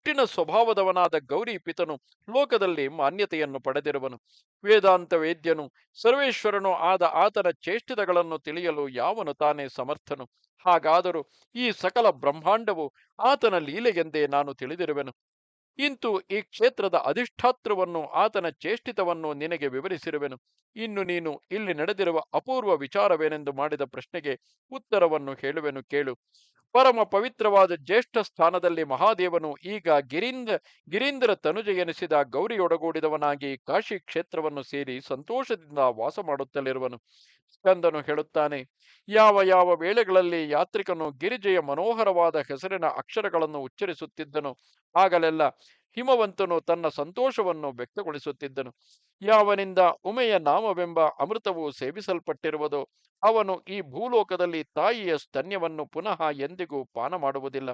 ಕಠಿಣ ಸ್ವಭಾವದವನಾದ ಗೌರಿ ಪಿತನು ಲೋಕದಲ್ಲಿ ಮಾನ್ಯತೆಯನ್ನು ಪಡೆದಿರುವನು. ವೇದಾಂತ ವೇದ್ಯನು ಸರ್ವೇಶ್ವರನು ಆದ ಆತನ ಚೇಷ್ಟಿತಗಳನ್ನು ತಿಳಿಯಲು ಯಾವನು ತಾನೇ ಸಮರ್ಥನು? ಹಾಗಾದರೂ ಈ ಸಕಲ ಬ್ರಹ್ಮಾಂಡವು ಆತನ ಲೀಲೆಗೆಂದೇ ನಾನು ತಿಳಿದಿರುವೆನು. ಇಂತು ಈ ಕ್ಷೇತ್ರದ ಅಧಿಷ್ಠಾತ್ರವನ್ನು ಆತನ ಚೇಷ್ಟಿತವನ್ನು ನಿನಗೆ ವಿವರಿಸಿರುವೆನು. ಇನ್ನು ನೀನು ಇಲ್ಲಿ ನಡೆದಿರುವ ಅಪೂರ್ವ ವಿಚಾರವೇನೆಂದು ಮಾಡಿದ ಪ್ರಶ್ನೆಗೆ ಉತ್ತರವನ್ನು ಹೇಳುವೆನು ಕೇಳು. ಪರಮ ಪವಿತ್ರವಾದ ಜ್ಯೇಷ್ಠ ಸ್ಥಾನದಲ್ಲಿ ಮಹಾದೇವನು ಈಗ ಗಿರೀಂದ್ರ ತನುಜ ಎನಿಸಿದ ಗೌರಿಯೊಡಗೂಡಿದವನಾಗಿ ಕಾಶಿ ಕ್ಷೇತ್ರವನ್ನು ಸೇರಿ ಸಂತೋಷದಿಂದ ವಾಸ ಮಾಡುತ್ತಲಿರುವನು. ಸ್ಕಂದನು ಹೇಳುತ್ತಾನೆ, ಯಾವ ಯಾವ ವೇಳೆಗಳಲ್ಲಿ ಯಾತ್ರಿಕನು ಗಿರಿಜೆಯ ಮನೋಹರವಾದ ಹೆಸರಿನ ಅಕ್ಷರಗಳನ್ನು ಉಚ್ಚರಿಸುತ್ತಿದ್ದನು ಆಗಲೆಲ್ಲ ಹಿಮವಂತನು ತನ್ನ ಸಂತೋಷವನ್ನು ವ್ಯಕ್ತಗೊಳಿಸುತ್ತಿದ್ದನು. ಯಾವನಿಂದ ಉಮೆಯ ನಾಮವೆಂಬ ಅಮೃತವು ಸೇವಿಸಲ್ಪಟ್ಟಿರುವುದೋ ಅವನು ಈ ಭೂಲೋಕದಲ್ಲಿ ತಾಯಿಯ ಸ್ತನ್ಯವನ್ನು ಪುನಃ ಎಂದಿಗೂ ಪಾನ ಮಾಡುವುದಿಲ್ಲ.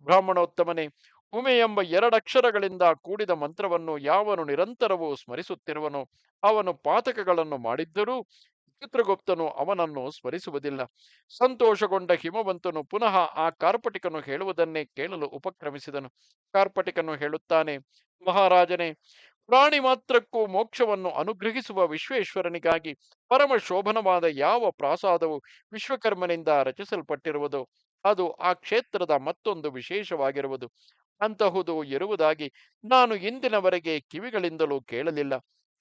ಬ್ರಾಹ್ಮಣೋತ್ತಮನೇ, ಉಮೆ ಎಂಬ 2 ಅಕ್ಷರಗಳಿಂದ ಕೂಡಿದ ಮಂತ್ರವನ್ನು ಯಾವನು ನಿರಂತರವೂ ಸ್ಮರಿಸುತ್ತಿರುವನೋ ಅವನು ಪಾತಕಗಳನ್ನು ಮಾಡಿದ್ದರೂ ಚಿತ್ರಗುಪ್ತನು ಅವನನ್ನು ಸ್ಮರಿಸುವುದಿಲ್ಲ. ಸಂತೋಷಗೊಂಡ ಹಿಮವಂತನು ಪುನಃ ಆ ಕಾರ್ಪಟಿಕನು ಹೇಳುವುದನ್ನೇ ಕೇಳಲು ಉಪಕ್ರಮಿಸಿದನು. ಕಾರ್ಪಟಿಕನು ಹೇಳುತ್ತಾನೆ, ಮಹಾರಾಜನೇ, ಪ್ರಾಣಿ ಮಾತ್ರಕ್ಕೂ ಮೋಕ್ಷವನ್ನು ಅನುಗ್ರಹಿಸುವ ವಿಶ್ವೇಶ್ವರನಿಗಾಗಿ ಪರಮ ಶೋಭನವಾದ ಯಾವ ಪ್ರಾಸಾದವು ವಿಶ್ವಕರ್ಮನಿಂದ ರಚಿಸಲ್ಪಟ್ಟಿರುವುದೋ ಅದು ಆ ಕ್ಷೇತ್ರದ ಮತ್ತೊಂದು ವಿಶೇಷವಾಗಿರುವುದು. ಅಂತಹುದು ಇರುವುದಾಗಿ ನಾನು ಇಂದಿನವರೆಗೆ ಕಿವಿಗಳಿಂದಲೂ ಕೇಳಲಿಲ್ಲ.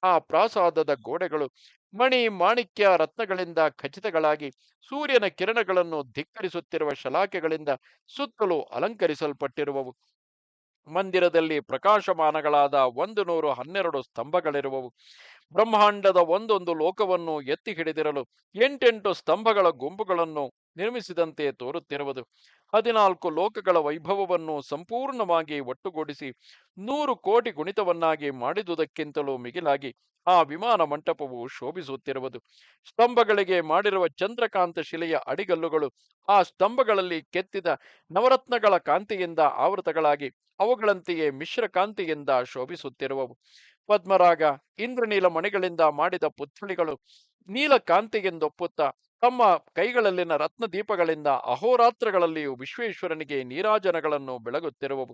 ಆ ಪ್ರಾಸಾದದ ಗೋಡೆಗಳು ಮಣಿ ಮಾಣಿಕ್ಯ ರತ್ನಗಳಿಂದ ಖಚಿತಗಳಾಗಿ ಸೂರ್ಯನ ಕಿರಣಗಳನ್ನು ಧಿಕ್ಕರಿಸುತ್ತಿರುವ ಶಲಾಕೆಗಳಿಂದ ಸುತ್ತಲೂ ಅಲಂಕರಿಸಲ್ಪಟ್ಟಿರುವವು. ಮಂದಿರದಲ್ಲಿ ಪ್ರಕಾಶಮಾನಗಳಾದ 112 ಸ್ತಂಭಗಳಿರುವವು. ಬ್ರಹ್ಮಾಂಡದ ಒಂದೊಂದು ಲೋಕವನ್ನು ಎತ್ತಿ ಹಿಡಿದಿರಲು ಎಂಟೆಂಟು ಸ್ತಂಭಗಳ ಗುಂಪುಗಳನ್ನು ನಿರ್ಮಿಸಿದಂತೆ ತೋರುತ್ತಿರುವುದು. 14 ಲೋಕಗಳ ವೈಭವವನ್ನು ಸಂಪೂರ್ಣವಾಗಿ ಒಟ್ಟುಗೂಡಿಸಿ 100 ಕೋಟಿ ಗುಣಿತವನ್ನಾಗಿ ಮಾಡಿದುದಕ್ಕಿಂತಲೂ ಮಿಗಿಲಾಗಿ ಆ ವಿಮಾನ ಮಂಟಪವು ಶೋಭಿಸುತ್ತಿರುವುದು. ಸ್ತಂಭಗಳಿಗೆ ಮಾಡಿರುವ ಚಂದ್ರಕಾಂತ ಶಿಲೆಯ ಅಡಿಗಲ್ಲುಗಳು ಆ ಸ್ತಂಭಗಳಲ್ಲಿ ಕೆತ್ತಿದ ನವರತ್ನಗಳ ಕಾಂತಿಯಿಂದ ಆವೃತಗಳಾಗಿ ಅವುಗಳಂತೆಯೇ ಮಿಶ್ರ ಕಾಂತಿಯಿಂದ ಶೋಭಿಸುತ್ತಿರುವವು. ಪದ್ಮರಾಗ ಇಂದ್ರನೀಲ ಮಣಿಗಳಿಂದ ಮಾಡಿದ ಪುತ್ಥಳಿಗಳು ನೀಲಕಾಂತಿಗೆಂದೊಪ್ಪುತ್ತಾ ತಮ್ಮ ಕೈಗಳಲ್ಲಿನ ರತ್ನದೀಪಗಳಿಂದ ಅಹೋರಾತ್ರಗಳಲ್ಲಿಯೂ ವಿಶ್ವೇಶ್ವರನಿಗೆ ನೀರಾಜನಗಳನ್ನು ಬೆಳಗುತ್ತಿರುವವು.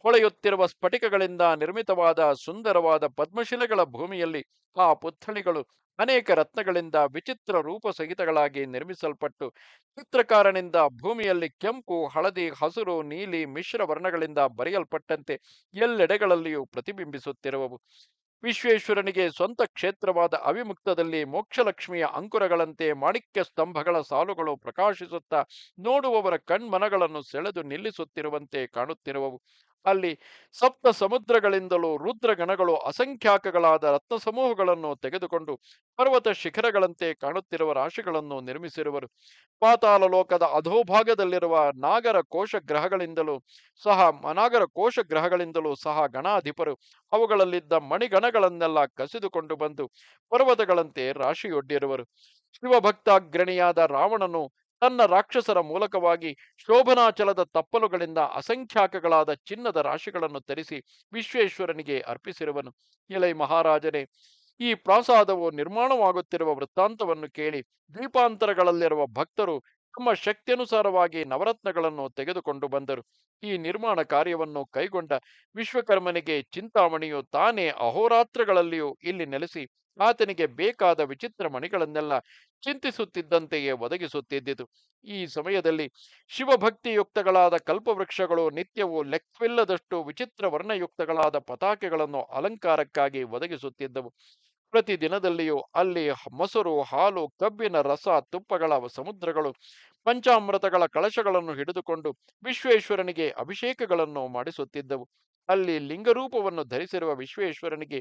ಹೊಳೆಯುತ್ತಿರುವ ಸ್ಫಟಿಕಗಳಿಂದ ನಿರ್ಮಿತವಾದ ಸುಂದರವಾದ ಪದ್ಮಶಿಲೆಗಳ ಭೂಮಿಯಲ್ಲಿ ಆ ಪುತ್ಥಳಿಗಳು ಅನೇಕ ರತ್ನಗಳಿಂದ ವಿಚಿತ್ರ ರೂಪ ಸಹಿತಗಳಾಗಿ ನಿರ್ಮಿಸಲ್ಪಟ್ಟು ಚಿತ್ರಕಾರನಿಂದ ಭೂಮಿಯಲ್ಲಿ ಕೆಂಪು, ಹಳದಿ, ಹಸಿರು, ನೀಲಿ ಮಿಶ್ರ ವರ್ಣಗಳಿಂದ ಬರೆಯಲ್ಪಟ್ಟಂತೆ ಎಲ್ಲೆಡೆಗಳಲ್ಲಿಯೂ ಪ್ರತಿಬಿಂಬಿಸುತ್ತಿರುವವು. ವಿಶ್ವೇಶ್ವರನಿಗೆ ಸ್ವಂತ ಕ್ಷೇತ್ರವಾದ ಅವಿಮುಕ್ತದಲ್ಲಿ ಮೋಕ್ಷಲಕ್ಷ್ಮಿಯ ಅಂಕುರಗಳಂತೆ ಮಾಣಿಕ್ಯ ಸ್ತಂಭಗಳ ಸಾಲುಗಳು ಪ್ರಕಾಶಿಸುತ್ತಾ ನೋಡುವವರ ಕಣ್ಮನಗಳನ್ನು ಸೆಳೆದು ನಿಲ್ಲಿಸುತ್ತಿರುವಂತೆ ಕಾಣುತ್ತಿರುವವು. ಅಲ್ಲಿ ಸಪ್ತ ಸಮುದ್ರಗಳಿಂದಲೂ ರುದ್ರಗಣಗಳು ಅಸಂಖ್ಯಾಕಗಳಾದ ರತ್ನ ಸಮೂಹಗಳನ್ನು ತೆಗೆದುಕೊಂಡು ಪರ್ವತ ಶಿಖರಗಳಂತೆ ಕಾಣುತ್ತಿರುವ ರಾಶಿಗಳನ್ನು ನಿರ್ಮಿಸಿರುವರು. ಪಾತಾಳ ಲೋಕದ ಅಧೋಭಾಗದಲ್ಲಿರುವ ನಾಗರ ಕೋಶ ಗ್ರಹಗಳಿಂದಲೂ ಸಹ ಗಣಾಧಿಪರು ಅವುಗಳಲ್ಲಿದ್ದ ಮಣಿಗಣಗಳನ್ನೆಲ್ಲ ಕಸಿದುಕೊಂಡು ಬಂದು ಪರ್ವತಗಳಂತೆ ರಾಶಿಯೊಡ್ಡಿರುವರು. ಶಿವಭಕ್ತಾಗ್ರಣಿಯಾದ ರಾವಣನು ತನ್ನ ರಾಕ್ಷಸರ ಮೂಲಕವಾಗಿ ಶೋಭನಾಚಲದ ತಪ್ಪಲುಗಳಿಂದ ಅಸಂಖ್ಯಾಕಗಳಾದ ಚಿನ್ನದ ರಾಶಿಗಳನ್ನು ತರಿಸಿ ವಿಶ್ವೇಶ್ವರನಿಗೆ ಅರ್ಪಿಸಿರುವನು. ಎಲೈ ಮಹಾರಾಜನೇ, ಈ ಪ್ರಾಸಾದವು ನಿರ್ಮಾಣವಾಗುತ್ತಿರುವ ವೃತ್ತಾಂತವನ್ನು ಕೇಳಿ ದ್ವೀಪಾಂತರಗಳಲ್ಲಿರುವ ಭಕ್ತರು ತಮ್ಮ ಶಕ್ತಿಯನುಸಾರವಾಗಿ ನವರತ್ನಗಳನ್ನು ತೆಗೆದುಕೊಂಡು ಬಂದರು. ಈ ನಿರ್ಮಾಣ ಕಾರ್ಯವನ್ನು ಕೈಗೊಂಡ ವಿಶ್ವಕರ್ಮನಿಗೆ ಚಿಂತಾಮಣಿಯು ತಾನೇ ಅಹೋರಾತ್ರಗಳಲ್ಲಿಯೂ ಇಲ್ಲಿ ನೆಲೆಸಿ ಆತನಿಗೆ ಬೇಕಾದ ವಿಚಿತ್ರ ಮಣಿಗಳನ್ನೆಲ್ಲ ಚಿಂತಿಸುತ್ತಿದ್ದಂತೆಯೇ ಒದಗಿಸುತ್ತಿದ್ದಿತು. ಈ ಸಮಯದಲ್ಲಿ ಶಿವಭಕ್ತಿಯುಕ್ತಗಳಾದ ಕಲ್ಪವೃಕ್ಷಗಳು ನಿತ್ಯವೂ ಲೆಕ್ಕವಿಲ್ಲದಷ್ಟು ವಿಚಿತ್ರ ವರ್ಣಯುಕ್ತಗಳಾದ ಪತಾಕೆಗಳನ್ನು ಅಲಂಕಾರಕ್ಕಾಗಿ ಒದಗಿಸುತ್ತಿದ್ದವು. ಪ್ರತಿದಿನದಲ್ಲಿಯೂ ಅಲ್ಲಿ ಮೊಸರು, ಹಾಲು, ಕಬ್ಬಿನ ರಸ, ತುಪ್ಪಗಳ ಸಮುದ್ರಗಳು ಪಂಚಾಮೃತಗಳ ಕಳಶಗಳನ್ನು ಹಿಡಿದುಕೊಂಡು ವಿಶ್ವೇಶ್ವರನಿಗೆ ಅಭಿಷೇಕಗಳನ್ನು ಮಾಡಿಸುತ್ತಿದ್ದವು. ಅಲ್ಲಿ ಲಿಂಗರೂಪವನ್ನು ಧರಿಸಿರುವ ವಿಶ್ವೇಶ್ವರನಿಗೆ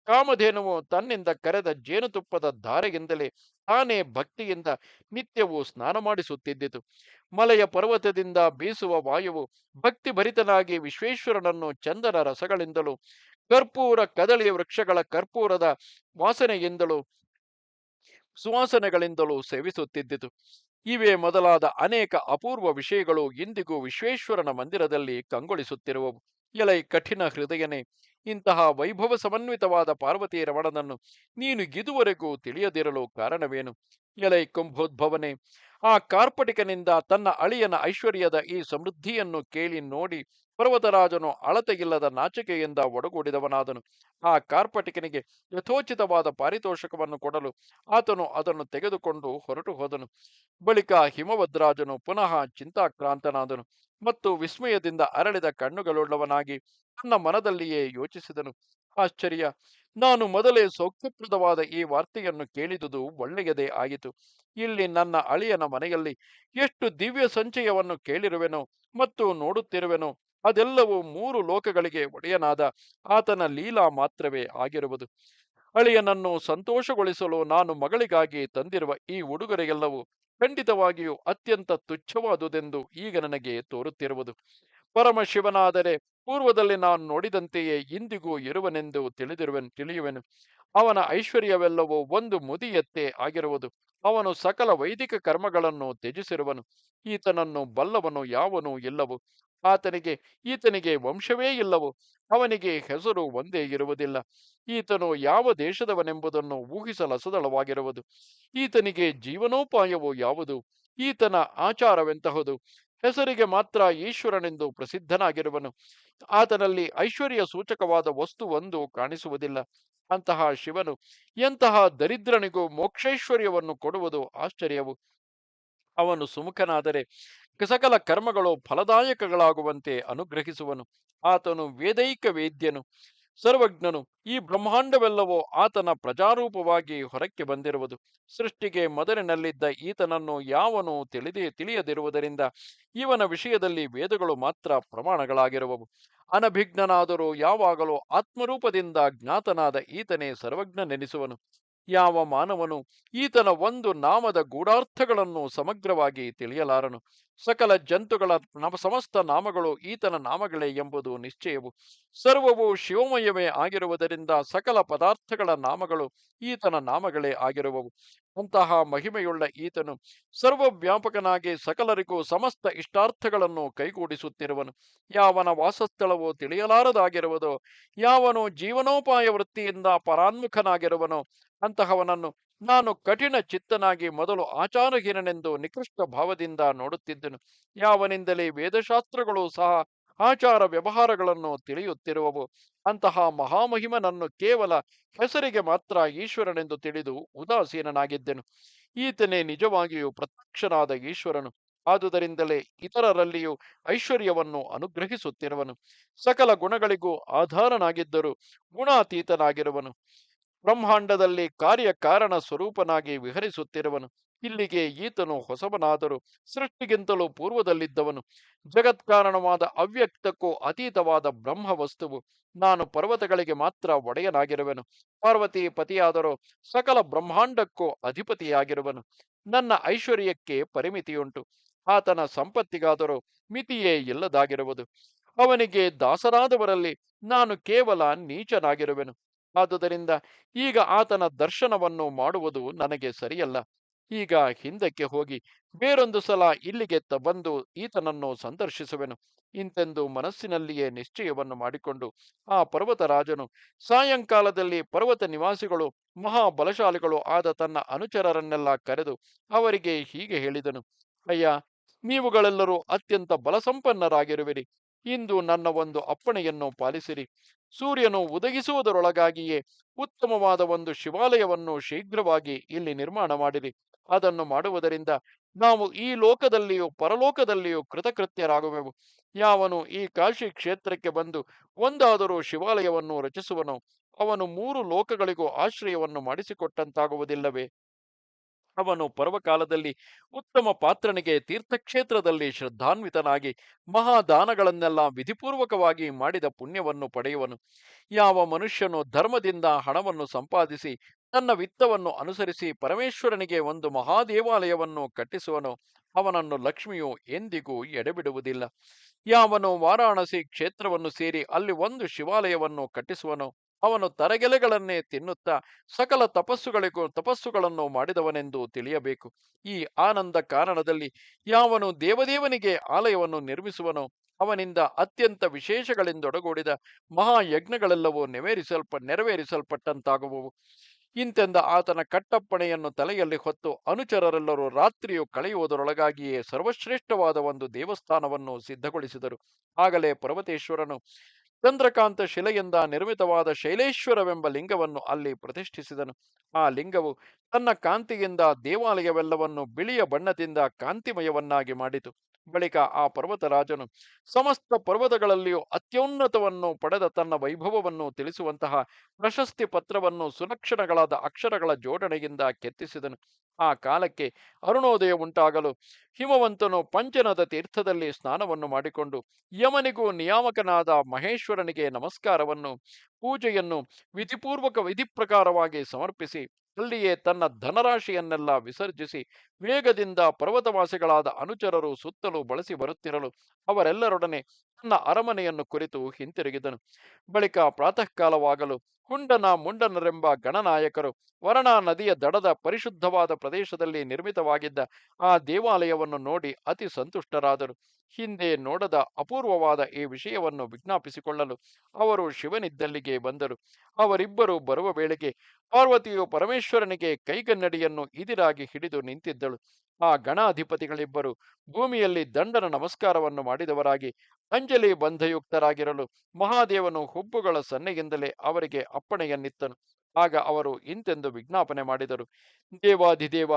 ಕಾಮಧೇನುವು ತನ್ನಿಂದ ಕರೆದ ಜೇನುತುಪ್ಪದ ಧಾರೆಗಿಂದಲೇ ತಾನೇ ಭಕ್ತಿಯಿಂದ ನಿತ್ಯವೂ ಸ್ನಾನ ಮಾಡಿಸುತ್ತಿದ್ದಿತು. ಮಲೆಯ ಪರ್ವತದಿಂದ ಬೀಸುವ ವಾಯುವು ಭಕ್ತಿಭರಿತನಾಗಿ ವಿಶ್ವೇಶ್ವರನನ್ನು ಚಂದನ ರಸಗಳಿಂದಲೂ ಕರ್ಪೂರ ಕದಳಿ ವೃಕ್ಷಗಳ ಕರ್ಪೂರದ ವಾಸನೆಯಿಂದಲೂ ಸುವಾಸನೆಗಳಿಂದಲೂ ಸೇವಿಸುತ್ತಿದ್ದಿತು. ಇವೇ ಮೊದಲಾದ ಅನೇಕ ಅಪೂರ್ವ ವಿಷಯಗಳು ಇಂದಿಗೂ ವಿಶ್ವೇಶ್ವರನ ಮಂದಿರದಲ್ಲಿ ಕಂಗೊಳಿಸುತ್ತಿರುವವು. ಎಲೈ ಕಠಿಣ ಹೃದಯನೇ, ಇಂತಹ ವೈಭವ ಸಮನ್ವಿತವಾದ ಪಾರ್ವತಿ ರಮಣನನ್ನು ನೀನು ಇದುವರೆಗೂ ತಿಳಿಯದಿರಲು ಕಾರಣವೇನು? ಎಲೈ ಕುಂಭೋದ್ಭವನೇ, ಆ ಕಾರ್ಪಟಿಕನಿಂದ ತನ್ನ ಅಳಿಯನ ಐಶ್ವರ್ಯದ ಈ ಸಮೃದ್ಧಿಯನ್ನು ಕೇಳಿ ನೋಡಿ ಪರ್ವತರಾಜನು ಅಳತೆಯಿಲ್ಲದ ನಾಚಿಕೆಯಿಂದ ಒಡಗೂಡಿದವನಾದನು. ಆ ಕಾರ್ಪಟಿಕನಿಗೆ ಯಥೋಚಿತವಾದ ಪಾರಿತೋಷಕವನ್ನು ಕೊಡಲು ಆತನು ಅದನ್ನು ತೆಗೆದುಕೊಂಡು ಹೊರಟು ಹೋದನು. ಬಳಿಕ ಹಿಮವದ್ರಾಜನು ಪುನಃ ಚಿಂತಾಕ್ರಾಂತನಾದನು ಮತ್ತು ವಿಸ್ಮಯದಿಂದ ಅರಳಿದ ಕಣ್ಣುಗಳುಳ್ಳವನಾಗಿ ತನ್ನ ಮನದಲ್ಲಿಯೇ ಯೋಚಿಸಿದನು. ಆಶ್ಚರ್ಯ! ನಾನು ಮೊದಲೇ ಸೌಖ್ಯಪ್ರದವಾದ ಈ ವಾರ್ತೆಯನ್ನು ಕೇಳಿದುದು ಒಳ್ಳೆಯದೇ ಆಯಿತು. ಇಲ್ಲಿ ನನ್ನ ಅಳಿಯನ ಮನೆಯಲ್ಲಿ ಎಷ್ಟು ದಿವ್ಯ ಸಂಚಯವನ್ನು ಕೇಳಿರುವೆನೋ ಮತ್ತು ನೋಡುತ್ತಿರುವೆನೋ ಅದೆಲ್ಲವೂ 3 ಲೋಕಗಳಿಗೆ ಒಡೆಯನಾದ ಆತನ ಲೀಲಾ ಮಾತ್ರವೇ ಆಗಿರುವುದು. ಅಳಿಯನನ್ನು ಸಂತೋಷಗೊಳಿಸಲು ನಾನು ಮಗಳಿಗಾಗಿ ತಂದಿರುವ ಈ ಉಡುಗೊರೆಯೆಲ್ಲವೂ ಖಂಡಿತವಾಗಿಯೂ ಅತ್ಯಂತ ತುಚ್ಛವಾದುದೆಂದು ಈಗ ನನಗೆ ತೋರುತ್ತಿರುವುದು. ಪರಮಶಿವನಾದರೆ ಪೂರ್ವದಲ್ಲಿ ನಾನು ನೋಡಿದಂತೆಯೇ ಇಂದಿಗೂ ಇರುವನೆಂದು ತಿಳಿಯುವೆನು. ಅವನ ಐಶ್ವರ್ಯವೆಲ್ಲವೂ ಒಂದು ಮುದಿಯತ್ತೆ ಆಗಿರುವುದು. ಅವನು ಸಕಲ ವೈದಿಕ ಕರ್ಮಗಳನ್ನು ತ್ಯಜಿಸಿರುವನು. ಈತನನ್ನು ಬಲ್ಲವನು ಯಾವನೂ ಇಲ್ಲವು. ಈತನಿಗೆ ವಂಶವೇ ಇಲ್ಲವು, ಅವನಿಗೆ ಹೆಸರು ಒಂದೇ ಇರುವುದಿಲ್ಲ. ಈತನು ಯಾವ ದೇಶದವನೆಂಬುದನ್ನು ಊಹಿಸಲಸದಳವಾಗಿರುವುದು. ಈತನಿಗೆ ಜೀವನೋಪಾಯವು ಯಾವುದು? ಈತನ ಆಚಾರವೆಂತಹದು? ಹೆಸರಿಗೆ ಮಾತ್ರ ಈಶ್ವರನೆಂದು ಪ್ರಸಿದ್ಧನಾಗಿರುವನು. ಆತನಲ್ಲಿ ಐಶ್ವರ್ಯ ಸೂಚಕವಾದ ವಸ್ತುವೊಂದು ಕಾಣಿಸುವುದಿಲ್ಲ. ಅಂತಹ ಶಿವನು ಎಂತಹ ದರಿದ್ರನಿಗೂ ಮೋಕ್ಷೈಶ್ವರ್ಯವನ್ನು ಕೊಡುವುದು ಆಶ್ಚರ್ಯವು. ಅವನು ಸುಮುಖನಾದರೆ ಸಕಲ ಕರ್ಮಗಳು ಫಲದಾಯಕಗಳಾಗುವಂತೆ ಅನುಗ್ರಹಿಸುವನು. ಆತನು ವೇದೈಕ ವೇದ್ಯನು, ಸರ್ವಜ್ಞನು. ಈ ಬ್ರಹ್ಮಾಂಡವೆಲ್ಲವೂ ಆತನ ಪ್ರಜಾರೂಪವಾಗಿ ಹೊರಕ್ಕೆ ಬಂದಿರುವುದು. ಸೃಷ್ಟಿಗೆ ಮೊದಲಿನಲ್ಲಿದ್ದ ಈತನನ್ನು ಯಾವನು ತಿಳಿಯದಿರುವುದರಿಂದ ಇವನ ವಿಷಯದಲ್ಲಿ ವೇದಗಳು ಮಾತ್ರ ಪ್ರಮಾಣಗಳಾಗಿರುವವು. ಅನಭಿಜ್ಞನಾದರೂ ಯಾವಾಗಲೂ ಆತ್ಮರೂಪದಿಂದ ಜ್ಞಾತನಾದ ಈತನೇ ಸರ್ವಜ್ಞನೆನಿಸುವನು. ಯಾವ ಮಾನವನು ಈತನ ಒಂದು ನಾಮದ ಗೂಢಾರ್ಥಗಳನ್ನು ಸಮಗ್ರವಾಗಿ ತಿಳಿಯಲಾರನು. ಸಕಲ ಜಂತುಗಳ ಸಮಸ್ತ ನಾಮಗಳು ಈತನ ನಾಮಗಳೇ ಎಂಬುದು ನಿಶ್ಚಯವು. ಸರ್ವವು ಶಿವಮಯವೇ ಆಗಿರುವುದರಿಂದ ಸಕಲ ಪದಾರ್ಥಗಳ ನಾಮಗಳು ಈತನ ನಾಮಗಳೇ ಆಗಿರುವವು. ಅಂತಹ ಮಹಿಮೆಯುಳ್ಳ ಈತನು ಸರ್ವವ್ಯಾಪಕನಾಗಿ ಸಕಲರಿಗೂ ಸಮಸ್ತ ಇಷ್ಟಾರ್ಥಗಳನ್ನು ಕೈಗೂಡಿಸುತ್ತಿರುವನು. ಯಾವನ ವಾಸಸ್ಥಳವು ತಿಳಿಯಲಾರದಾಗಿರುವುದೋ, ಯಾವನು ಜೀವನೋಪಾಯ ವೃತ್ತಿಯಿಂದ ಪರಾನ್ಮುಖನಾಗಿರುವನೋ ಅಂತಹವನನ್ನು ನಾನು ಕಠಿಣ ಚಿತ್ತನಾಗಿ ಮೊದಲು ಆಚಾರಹೀನನೆಂದು ನಿಕೃಷ್ಟ ಭಾವದಿಂದ ನೋಡುತ್ತಿದ್ದನು. ಯಾವನಿಂದಲೇ ವೇದಶಾಸ್ತ್ರಗಳು ಸಹ ಆಚಾರ ವ್ಯವಹಾರಗಳನ್ನು ತಿಳಿಯುತ್ತಿರುವವು. ಅಂತಹ ಮಹಾಮಹಿಮನನ್ನು ಕೇವಲ ಹೆಸರಿಗೆ ಮಾತ್ರ ಈಶ್ವರನೆಂದು ತಿಳಿದು ಉದಾಸೀನನಾಗಿದ್ದೆನು. ಈತನೇ ನಿಜವಾಗಿಯೂ ಪ್ರತ್ಯಕ್ಷನಾದ ಈಶ್ವರನು. ಆದುದರಿಂದಲೇ ಇತರರಲ್ಲಿಯೂ ಐಶ್ವರ್ಯವನ್ನು ಅನುಗ್ರಹಿಸುತ್ತಿರುವನು. ಸಕಲ ಗುಣಗಳಿಗೂ ಆಧಾರನಾಗಿದ್ದರೂ ಗುಣಾತೀತನಾಗಿರುವನು. ಬ್ರಹ್ಮಾಂಡದಲ್ಲಿ ಕಾರ್ಯಕಾರಣ ಸ್ವರೂಪನಾಗಿ ವಿಹರಿಸುತ್ತಿರುವನು. ಇಲ್ಲಿಗೆ ಈತನು ಹೊಸಬನಾದರೂ ಸೃಷ್ಟಿಗಿಂತಲೂ ಪೂರ್ವದಲ್ಲಿದ್ದವನು. ಜಗತ್ಕಾರಣವಾದ ಅವ್ಯಕ್ತಕ್ಕೂ ಅತೀತವಾದ ಬ್ರಹ್ಮ ವಸ್ತುವು. ನಾನು ಪರ್ವತಗಳಿಗೆ ಮಾತ್ರ ಒಡೆಯನಾಗಿರುವೆನು. ಪಾರ್ವತಿ ಪತಿಯಾದರೂ ಸಕಲ ಬ್ರಹ್ಮಾಂಡಕ್ಕೂ ಅಧಿಪತಿಯಾಗಿರುವನು. ನನ್ನ ಐಶ್ವರ್ಯಕ್ಕೆ ಪರಿಮಿತಿಯುಂಟು. ಆತನ ಸಂಪತ್ತಿಗಾದರೂ ಮಿತಿಯೇ ಇಲ್ಲದಾಗಿರುವುದು. ಅವನಿಗೆ ದಾಸರಾದವರಲ್ಲಿ ನಾನು ಕೇವಲ ನೀಚನಾಗಿರುವೆನು. ಆದುದರಿಂದ ಈಗ ಆತನ ದರ್ಶನವನ್ನು ಮಾಡುವುದು ನನಗೆ ಸರಿಯಲ್ಲ. ಈಗ ಹಿಂದಕ್ಕೆ ಹೋಗಿ ಬೇರೊಂದು ಸಲ ಇಲ್ಲಿಗೆ ಬಂದು ಈತನನ್ನು ಸಂದರ್ಶಿಸುವೆನು ಇಂತೆಂದು ಮನಸ್ಸಿನಲ್ಲಿಯೇ ನಿಶ್ಚಯವನ್ನು ಮಾಡಿಕೊಂಡು ಆ ಪರ್ವತರಾಜನು ಸಾಯಂಕಾಲದಲ್ಲಿ ಪರ್ವತ ನಿವಾಸಿಗಳು ಮಹಾಬಲಶಾಲಿಗಳು ಆದ ತನ್ನ ಅನುಚರರನ್ನೆಲ್ಲ ಕರೆದು ಅವರಿಗೆ ಹೀಗೆ ಹೇಳಿದನು. ಅಯ್ಯ, ನೀವುಗಳೆಲ್ಲರೂ ಅತ್ಯಂತ ಬಲಸಂಪನ್ನರಾಗಿರುವಿರಿ. ಇಂದು ನನ್ನ ಒಂದು ಅಪ್ಪಣೆಯನ್ನು ಪಾಲಿಸಿರಿ. ಸೂರ್ಯನು ಉದಯಿಸುವುದರೊಳಗಾಗಿಯೇ ಉತ್ತಮವಾದ ಒಂದು ಶಿವಾಲಯವನ್ನು ಶೀಘ್ರವಾಗಿ ಇಲ್ಲಿ ನಿರ್ಮಾಣ ಮಾಡಿರಿ. ಅದನ್ನು ಮಾಡುವುದರಿಂದ ನಾವು ಈ ಲೋಕದಲ್ಲಿಯೂ ಪರಲೋಕದಲ್ಲಿಯೂ ಕೃತಕೃತ್ಯರಾಗುವೆವು. ಯಾವನು ಈ ಕಾಶಿ ಕ್ಷೇತ್ರಕ್ಕೆ ಬಂದು ಒಂದಾದರೂ ಶಿವಾಲಯವನ್ನು ರಚಿಸುವನೋ ಅವನು 3 ಲೋಕಗಳಿಗೂ ಆಶ್ರಯವನ್ನು ಮಾಡಿಸಿಕೊಟ್ಟಂತಾಗುವುದಿಲ್ಲವೇ? ಅವನು ಪರ್ವಕಾಲದಲ್ಲಿ ಉತ್ತಮ ಪಾತ್ರನಿಗೆ ತೀರ್ಥಕ್ಷೇತ್ರದಲ್ಲಿ ಶ್ರದ್ಧಾನ್ವಿತನಾಗಿ ಮಹಾದಾನಗಳನ್ನೆಲ್ಲ ವಿಧಿಪೂರ್ವಕವಾಗಿ ಮಾಡಿದ ಪುಣ್ಯವನ್ನು ಪಡೆಯುವನು. ಯಾವ ಮನುಷ್ಯನು ಧರ್ಮದಿಂದ ಹಣವನ್ನು ಸಂಪಾದಿಸಿ ತನ್ನ ವಿತ್ತವನ್ನು ಅನುಸರಿಸಿ ಪರಮೇಶ್ವರನಿಗೆ ಒಂದು ಮಹಾದೇವಾಲಯವನ್ನು ಕಟ್ಟಿಸುವನೋ ಅವನನ್ನು ಲಕ್ಷ್ಮಿಯು ಎಂದಿಗೂ ಎಡೆಬಿಡುವುದಿಲ್ಲ. ಯಾವನು ವಾರಾಣಸಿ ಕ್ಷೇತ್ರವನ್ನು ಸೇರಿ ಅಲ್ಲಿ ಒಂದು ಶಿವಾಲಯವನ್ನು ಕಟ್ಟಿಸುವನೋ ಅವನು ತರಗೆಲೆಗಳನ್ನೇ ತಿನ್ನುತ್ತಾ ಸಕಲ ತಪಸ್ಸುಗಳನ್ನು ಮಾಡಿದವನೆಂದು ತಿಳಿಯಬೇಕು. ಈ ಆನಂದ ಕಾರಣದಲ್ಲಿ ಯಾವನು ದೇವದೇವನಿಗೆ ಆಲಯವನ್ನು ನಿರ್ಮಿಸುವನೋ ಅವನಿಂದ ಅತ್ಯಂತ ವಿಶೇಷಗಳಿಂದೊಡಗೂಡಿದ ಮಹಾಯಜ್ಞಗಳೆಲ್ಲವೂ ನೆರವೇರಿಸಲ್ಪಟ್ಟಂತಾಗುವವು. ಇಂತೆಂದ ಆತನ ಕಟ್ಟಪ್ಪಣೆಯನ್ನು ತಲೆಯಲ್ಲಿ ಹೊತ್ತು ಅನುಚರರೆಲ್ಲರೂ ರಾತ್ರಿಯು ಕಳೆಯುವುದರೊಳಗಾಗಿಯೇ ಸರ್ವಶ್ರೇಷ್ಠವಾದ ಒಂದು ದೇವಸ್ಥಾನವನ್ನು ಸಿದ್ಧಗೊಳಿಸಿದರು. ಆಗಲೇ ಪರ್ವತೇಶ್ವರನು ಚಂದ್ರಕಾಂತ ಶಿಲೆಯಿಂದ ನಿರ್ಮಿತವಾದ ಶೈಲೇಶ್ವರವೆಂಬ ಲಿಂಗವನ್ನು ಅಲ್ಲಿ ಪ್ರತಿಷ್ಠಿಸಿದನು. ಆ ಲಿಂಗವು ತನ್ನ ಕಾಂತಿಯಿಂದ ದೇವಾಲಯವೆಲ್ಲವನ್ನು ಬಿಳಿಯ ಬಣ್ಣದಿಂದ ಕಾಂತಿಮಯವನ್ನಾಗಿ ಮಾಡಿತು. ಬಳಿಕ ಆ ಪರ್ವತರಾಜನು ಸಮಸ್ತ ಪರ್ವತಗಳಲ್ಲಿಯೂ ಅತ್ಯುನ್ನತವನ್ನು ಪಡೆದ ತನ್ನ ವೈಭವವನ್ನು ತಿಳಿಸುವಂತಹ ಪ್ರಶಸ್ತಿ ಪತ್ರವನ್ನು ಸುಲಕ್ಷಣಗಳಾದ ಅಕ್ಷರಗಳ ಜೋಡಣೆಯಿಂದ ಕೆತ್ತಿಸಿದನು. ಆ ಕಾಲಕ್ಕೆ ಅರುಣೋದಯ ಉಂಟಾಗಲು ಹಿಮವಂತನು ಪಂಚನದ ತೀರ್ಥದಲ್ಲಿ ಸ್ನಾನವನ್ನು ಮಾಡಿಕೊಂಡು ಯಮನಿಗೂ ನಿಯಾಮಕನಾದ ಮಹೇಶ್ವರನಿಗೆ ನಮಸ್ಕಾರವನ್ನು ಪೂಜೆಯನ್ನು ವಿಧಿ ಪ್ರಕಾರವಾಗಿ ಸಮರ್ಪಿಸಿ ಅಲ್ಲಿಯೇ ತನ್ನ ಧನರಾಶಿಯನ್ನೆಲ್ಲ ವಿಸರ್ಜಿಸಿ ವೇಗದಿಂದ ಪರ್ವತವಾಸಿಗಳಾದ ಅನುಚರರು ಸುತ್ತಲೂ ಬಳಸಿ ಬರುತ್ತಿರಲು ಅವರೆಲ್ಲರೊಡನೆ ತನ್ನ ಅರಮನೆಯನ್ನು ಕುರಿತು ಹಿಂತಿರುಗಿದನು. ಬಳಿಕ ಪ್ರಾತಃ ಕಾಲವಾಗಲು ಹುಂಡನ ಮುಂಡನರೆಂಬ ಗಣನಾಯಕರು ವರಣಾ ನದಿಯ ದಡದ ಪರಿಶುದ್ಧವಾದ ಪ್ರದೇಶದಲ್ಲಿ ನಿರ್ಮಿತವಾಗಿದ್ದ ಆ ದೇವಾಲಯವನ್ನು ನೋಡಿ ಅತಿ ಸಂತುಷ್ಟರಾದರು. ಹಿಂದೆ ನೋಡದ ಅಪೂರ್ವವಾದ ಈ ವಿಷಯವನ್ನು ವಿಜ್ಞಾಪಿಸಿಕೊಳ್ಳಲು ಅವರು ಶಿವನಿದ್ದಲ್ಲಿಗೆ ಬಂದರು. ಅವರಿಬ್ಬರು ಬರುವ ವೇಳೆಗೆ ಪಾರ್ವತಿಯು ಪರಮೇಶ್ವರನಿಗೆ ಕೈಗನ್ನಡಿಯನ್ನು ಇದಿರಾಗಿ ಹಿಡಿದು ನಿಂತಿದ್ದಳು. ಆ ಗಣಾಧಿಪತಿಗಳಿಬ್ಬರು ಭೂಮಿಯಲ್ಲಿ ದಂಡನ ನಮಸ್ಕಾರವನ್ನು ಮಾಡಿದವರಾಗಿ ಅಂಜಲಿ ಬಂಧಯುಕ್ತರಾಗಿರಲು ಮಹಾದೇವನು ಹುಬ್ಬುಗಳ ಸನ್ನೆಯಿಂದಲೇ ಅವರಿಗೆ ಅಪ್ಪಣೆಯನ್ನಿತ್ತನು. ಆಗ ಅವರು ಇಂತೆಂದು ವಿಜ್ಞಾಪನೆ ಮಾಡಿದರು: ದೇವಾಧಿದೇವ,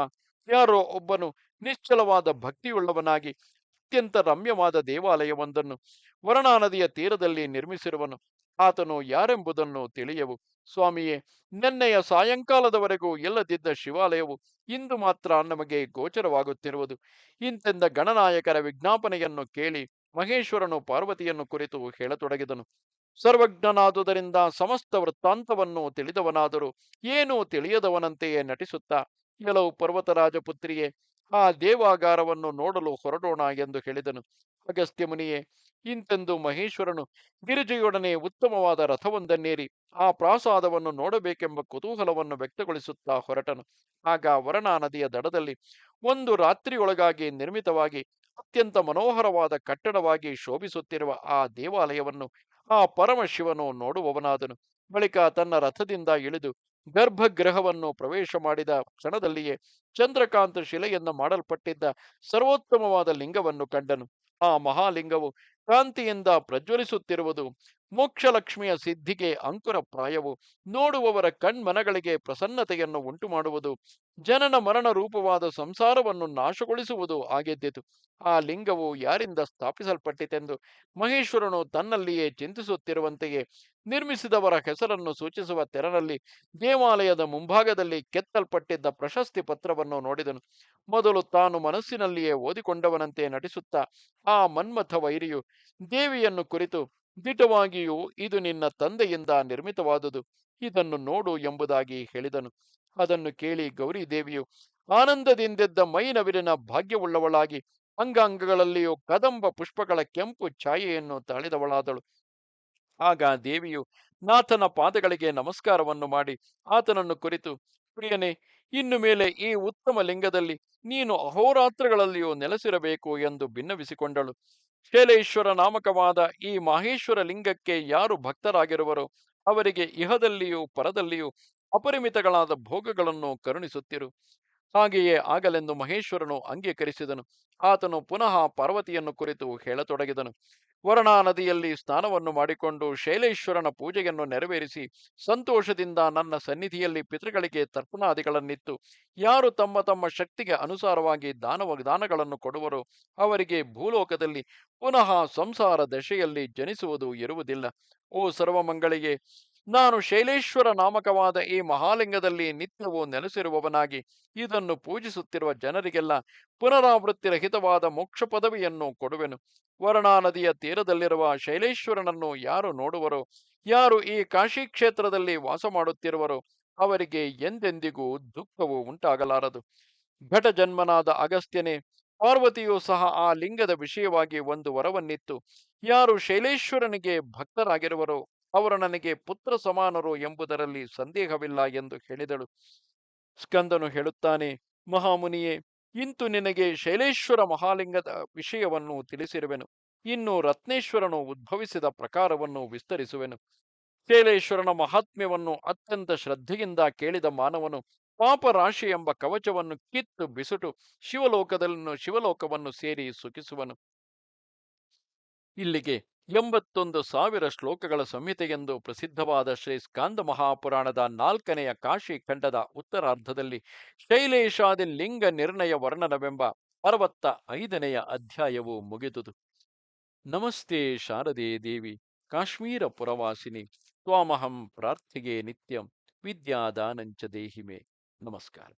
ಯಾರೋ ಒಬ್ಬನು ನಿಶ್ಚಲವಾದ ಭಕ್ತಿಯುಳ್ಳವನಾಗಿ ಅತ್ಯಂತ ರಮ್ಯವಾದ ದೇವಾಲಯವೊಂದನ್ನು ವರಣಾ ನದಿಯ ತೀರದಲ್ಲಿ ನಿರ್ಮಿಸಿರುವನು. ಆತನು ಯಾರೆಂಬುದನ್ನು ತಿಳಿಯವು. ಸ್ವಾಮಿಯೇ, ನಿನ್ನೆಯ ಸಾಯಂಕಾಲದವರೆಗೂ ಇಲ್ಲದಿದ್ದ ಶಿವಾಲಯವು ಇಂದು ಮಾತ್ರ ನಮಗೆ ಗೋಚರವಾಗುತ್ತಿರುವುದು. ಇಂತೆಂದ ಗಣನಾಯಕರ ವಿಜ್ಞಾಪನೆಯನ್ನು ಕೇಳಿ ಮಹೇಶ್ವರನು ಪಾರ್ವತಿಯನ್ನು ಕುರಿತು ಹೇಳತೊಡಗಿದನು. ಸರ್ವಜ್ಞನಾದುದರಿಂದ ಸಮಸ್ತ ವೃತ್ತಾಂತವನ್ನು ತಿಳಿದವನಾದರೂ ಏನೂ ತಿಳಿಯದವನಂತೆಯೇ ನಟಿಸುತ್ತಾ, ಕೆಲವು ಪರ್ವತರಾಜ ಪುತ್ರಿಯೇ, ಆ ದೇವಾಗಾರವನ್ನು ನೋಡಲು ಹೊರಡೋಣ ಎಂದು ಹೇಳಿದನು. ಅಗಸ್ತ್ಯ ಮುನಿಯೇ, ಇಂತೆಂದು ಮಹೇಶ್ವರನು ಗಿರಿಜೆಯೊಡನೆ ಉತ್ತಮವಾದ ರಥವೊಂದನ್ನೇರಿ ಆ ಪ್ರಾಸಾದವನ್ನು ನೋಡಬೇಕೆಂಬ ಕುತೂಹಲವನ್ನು ವ್ಯಕ್ತಗೊಳಿಸುತ್ತಾ ಹೊರಟನು. ಆಗ ವರಣಾ ನದಿಯ ದಡದಲ್ಲಿ ಒಂದು ರಾತ್ರಿಯೊಳಗಾಗಿ ನಿರ್ಮಿತವಾಗಿ ಅತ್ಯಂತ ಮನೋಹರವಾದ ಕಟ್ಟಡವಾಗಿ ಶೋಭಿಸುತ್ತಿರುವ ಆ ದೇವಾಲಯವನ್ನು ಆ ಪರಮಶಿವನು ನೋಡುವವನಾದನು. ಬಳಿಕ ತನ್ನ ರಥದಿಂದ ಇಳಿದು ಗರ್ಭಗೃಹವನ್ನು ಪ್ರವೇಶ ಮಾಡಿದ ಕ್ಷಣದಲ್ಲಿಯೇ ಚಂದ್ರಕಾಂತ ಶಿಲೆಯಿಂದ ಮಾಡಲ್ಪಟ್ಟಿದ್ದ ಸರ್ವೋತ್ತಮವಾದ ಲಿಂಗವನ್ನು ಕಂಡನು. ಆ ಮಹಾಲಿಂಗವು ಕಾಂತಿಯಿಂದ ಪ್ರಜ್ವಲಿಸುತ್ತಿರುವುದು ಮೋಕ್ಷಲಕ್ಷ್ಮಿಯ ಸಿದ್ಧಿಗೆ ಅಂಕುರ ಪ್ರಾಯವು, ನೋಡುವವರ ಕಣ್ಮನಗಳಿಗೆ ಪ್ರಸನ್ನತೆಯನ್ನು ಉಂಟುಮಾಡುವುದು, ಜನನ ಮರಣ ರೂಪವಾದ ಸಂಸಾರವನ್ನು ನಾಶಗೊಳಿಸುವುದು ಆಗಿದ್ದಿತು. ಆ ಲಿಂಗವು ಯಾರಿಂದ ಸ್ಥಾಪಿಸಲ್ಪಟ್ಟಿತೆಂದು ಮಹೇಶ್ವರನು ತನ್ನಲ್ಲಿಯೇ ಚಿಂತಿಸುತ್ತಿರುವಂತೆಯೇ ನಿರ್ಮಿಸಿದವರ ಹೆಸರನ್ನು ಸೂಚಿಸುವ ತೆರನಲ್ಲಿ ದೇವಾಲಯದ ಮುಂಭಾಗದಲ್ಲಿ ಕೆತ್ತಲ್ಪಟ್ಟಿದ್ದ ಪ್ರಶಸ್ತಿ ಪತ್ರವನ್ನು ನೋಡಿದನು. ಮೊದಲು ತಾನು ಮನಸ್ಸಿನಲ್ಲಿಯೇ ಓದಿಕೊಂಡವನಂತೆ ನಟಿಸುತ್ತಾ ಆ ಮನ್ಮಥ ವೈರಿಯು ದೇವಿಯನ್ನು ಕುರಿತು, ದಿಟವಾಗಿಯೂ ಇದು ನಿನ್ನ ತಂದೆಯಿಂದ ನಿರ್ಮಿತವಾದುದು, ಇದನ್ನು ನೋಡು ಎಂಬುದಾಗಿ ಹೇಳಿದನು. ಅದನ್ನು ಕೇಳಿ ಗೌರಿ ದೇವಿಯು ಆನಂದದಿಂದೆದ್ದ ಮೈನವಿರಿನ ಭಾಗ್ಯವುಳ್ಳವಳಾಗಿ ಅಂಗಾಂಗಗಳಲ್ಲಿಯೂ ಕದಂಬ ಪುಷ್ಪಗಳ ಕೆಂಪು ಛಾಯೆಯನ್ನು ತಾಳಿದವಳಾದಳು. ಆಗ ದೇವಿಯು ನಾಥನ ಪಾದಗಳಿಗೆ ನಮಸ್ಕಾರವನ್ನು ಮಾಡಿ ಆತನನ್ನು ಕುರಿತು, ಪ್ರಿಯನೇ, ಇನ್ನು ಮೇಲೆ ಈ ಉತ್ತಮ ಲಿಂಗದಲ್ಲಿ ನೀನು ಅಹೋರಾತ್ರಗಳಲ್ಲಿಯೂ ನೆಲೆಸಿರಬೇಕು ಎಂದು ಭಿನ್ನವಿಸಿಕೊಂಡಳು. ಶೈಲೇಶ್ವರ ನಾಮಕವಾದ ಈ ಮಾಹೇಶ್ವರ ಲಿಂಗಕ್ಕೆ ಯಾರು ಭಕ್ತರಾಗಿರುವರೋ ಅವರಿಗೆ ಇಹದಲ್ಲಿಯೂ ಪರದಲ್ಲಿಯೂ ಅಪರಿಮಿತಗಳಾದ ಭೋಗಗಳನ್ನು ಕರುಣಿಸುತ್ತಿರು. ಹಾಗೆಯೇ ಆಗಲೆಂದು ಮಹೇಶ್ವರನು ಅಂಗೀಕರಿಸಿದನು. ಆತನು ಪುನಃ ಪಾರ್ವತಿಯನ್ನು ಕುರಿತು ಹೇಳತೊಡಗಿದನು. ವರಣಾ ನದಿಯಲ್ಲಿ ಸ್ನಾನವನ್ನು ಮಾಡಿಕೊಂಡು ಶೈಲೇಶ್ವರನ ಪೂಜೆಯನ್ನು ನೆರವೇರಿಸಿ ಸಂತೋಷದಿಂದ ನನ್ನ ಸನ್ನಿಧಿಯಲ್ಲಿ ಪಿತೃಗಳಿಗೆ ತರ್ಪಣಾದಿಗಳನ್ನಿತ್ತು ಯಾರು ತಮ್ಮ ತಮ್ಮ ಶಕ್ತಿಗೆ ಅನುಸಾರವಾಗಿ ದಾನಗಳನ್ನು ಕೊಡುವರೋ ಅವರಿಗೆ ಭೂಲೋಕದಲ್ಲಿ ಪುನಃ ಸಂಸಾರ ದಶೆಯಲ್ಲಿ ಜನಿಸುವುದು ಇರುವುದಿಲ್ಲ. ಓ ಸರ್ವಮಂಗಳಿಗೆ, ನಾನು ಶೈಲೇಶ್ವರ ನಾಮಕವಾದ ಈ ಮಹಾಲಿಂಗದಲ್ಲಿ ನಿತ್ಯವೂ ನೆಲೆಸಿರುವವನಾಗಿ ಇದನ್ನು ಪೂಜಿಸುತ್ತಿರುವ ಜನರಿಗೆಲ್ಲ ಪುನರಾವೃತ್ತಿರಹಿತವಾದ ಮೋಕ್ಷ ಪದವಿಯನ್ನು ಕೊಡುವೆನು. ವರಣಾ ನದಿಯ ತೀರದಲ್ಲಿರುವ ಶೈಲೇಶ್ವರನನ್ನು ಯಾರು ನೋಡುವರೋ, ಯಾರು ಈ ಕಾಶಿ ಕ್ಷೇತ್ರದಲ್ಲಿ ವಾಸ ಮಾಡುತ್ತಿರುವರೋ ಅವರಿಗೆ ಎಂದೆಂದಿಗೂ ದುಃಖವು ಉಂಟಾಗಲಾರದು. ಘಟ ಜನ್ಮನಾದ ಅಗಸ್ತ್ಯನೇ, ಪಾರ್ವತಿಯೂ ಸಹ ಆ ಲಿಂಗದ ವಿಷಯವಾಗಿ ಒಂದು ವರವನ್ನಿತ್ತು. ಯಾರು ಶೈಲೇಶ್ವರನಿಗೆ ಭಕ್ತರಾಗಿರುವರೋ ಅವರು ನನಗೆ ಪುತ್ರ ಸಮಾನರು ಎಂಬುದರಲ್ಲಿ ಸಂದೇಹವಿಲ್ಲ ಎಂದು ಹೇಳಿದಳು. ಸ್ಕಂದನು ಹೇಳುತ್ತಾನೆ: ಮಹಾಮುನಿಯೇ, ಇಂತು ನಿನಗೆ ಶೈಲೇಶ್ವರ ಮಹಾಲಿಂಗದ ವಿಷಯವನ್ನು ತಿಳಿಸಿರುವೆನು. ಇನ್ನು ರತ್ನೇಶ್ವರನು ಉದ್ಭವಿಸಿದ ಪ್ರಕಾರವನ್ನು ವಿಸ್ತರಿಸುವೆನು. ಶೈಲೇಶ್ವರನ ಮಹಾತ್ಮ್ಯವನ್ನು ಅತ್ಯಂತ ಶ್ರದ್ಧೆಯಿಂದ ಕೇಳಿದ ಮಾನವನು ಪಾಪರಾಶಿ ಎಂಬ ಕವಚವನ್ನು ಕಿತ್ತು ಬಿಸುಟು ಶಿವಲೋಕವನ್ನು ಸೇರಿ ಸುಖಿಸುವನು. ಇಲ್ಲಿಗೆ 81,000 ಶ್ಲೋಕಗಳ ಸಂಹಿತೆಯೆಂದು ಪ್ರಸಿದ್ಧವಾದ ಶ್ರೀ ಸ್ಕಾಂದ ಮಹಾಪುರಾಣದ 4ನೆಯ ಕಾಶಿ ಖಂಡದ ಉತ್ತರಾರ್ಧದಲ್ಲಿ ಶೈಲೇಶಾದಿ ಲಿಂಗ ನಿರ್ಣಯ ವರ್ಣನವೆಂಬ 65ನೆಯ ಅಧ್ಯಾಯವು ಮುಗಿದುದು. ನಮಸ್ತೆ ಶಾರದೆ ದೇವಿ, ಕಾಶ್ಮೀರ ಪುರವಾಸಿನಿ, ತ್ವಾಮಹಂ ಪ್ರಾರ್ಥಿಗೆ ನಿತ್ಯಂ, ವಿದ್ಯಾದಾನಂಚ ದೇಹಿಮೆ. ನಮಸ್ಕಾರ.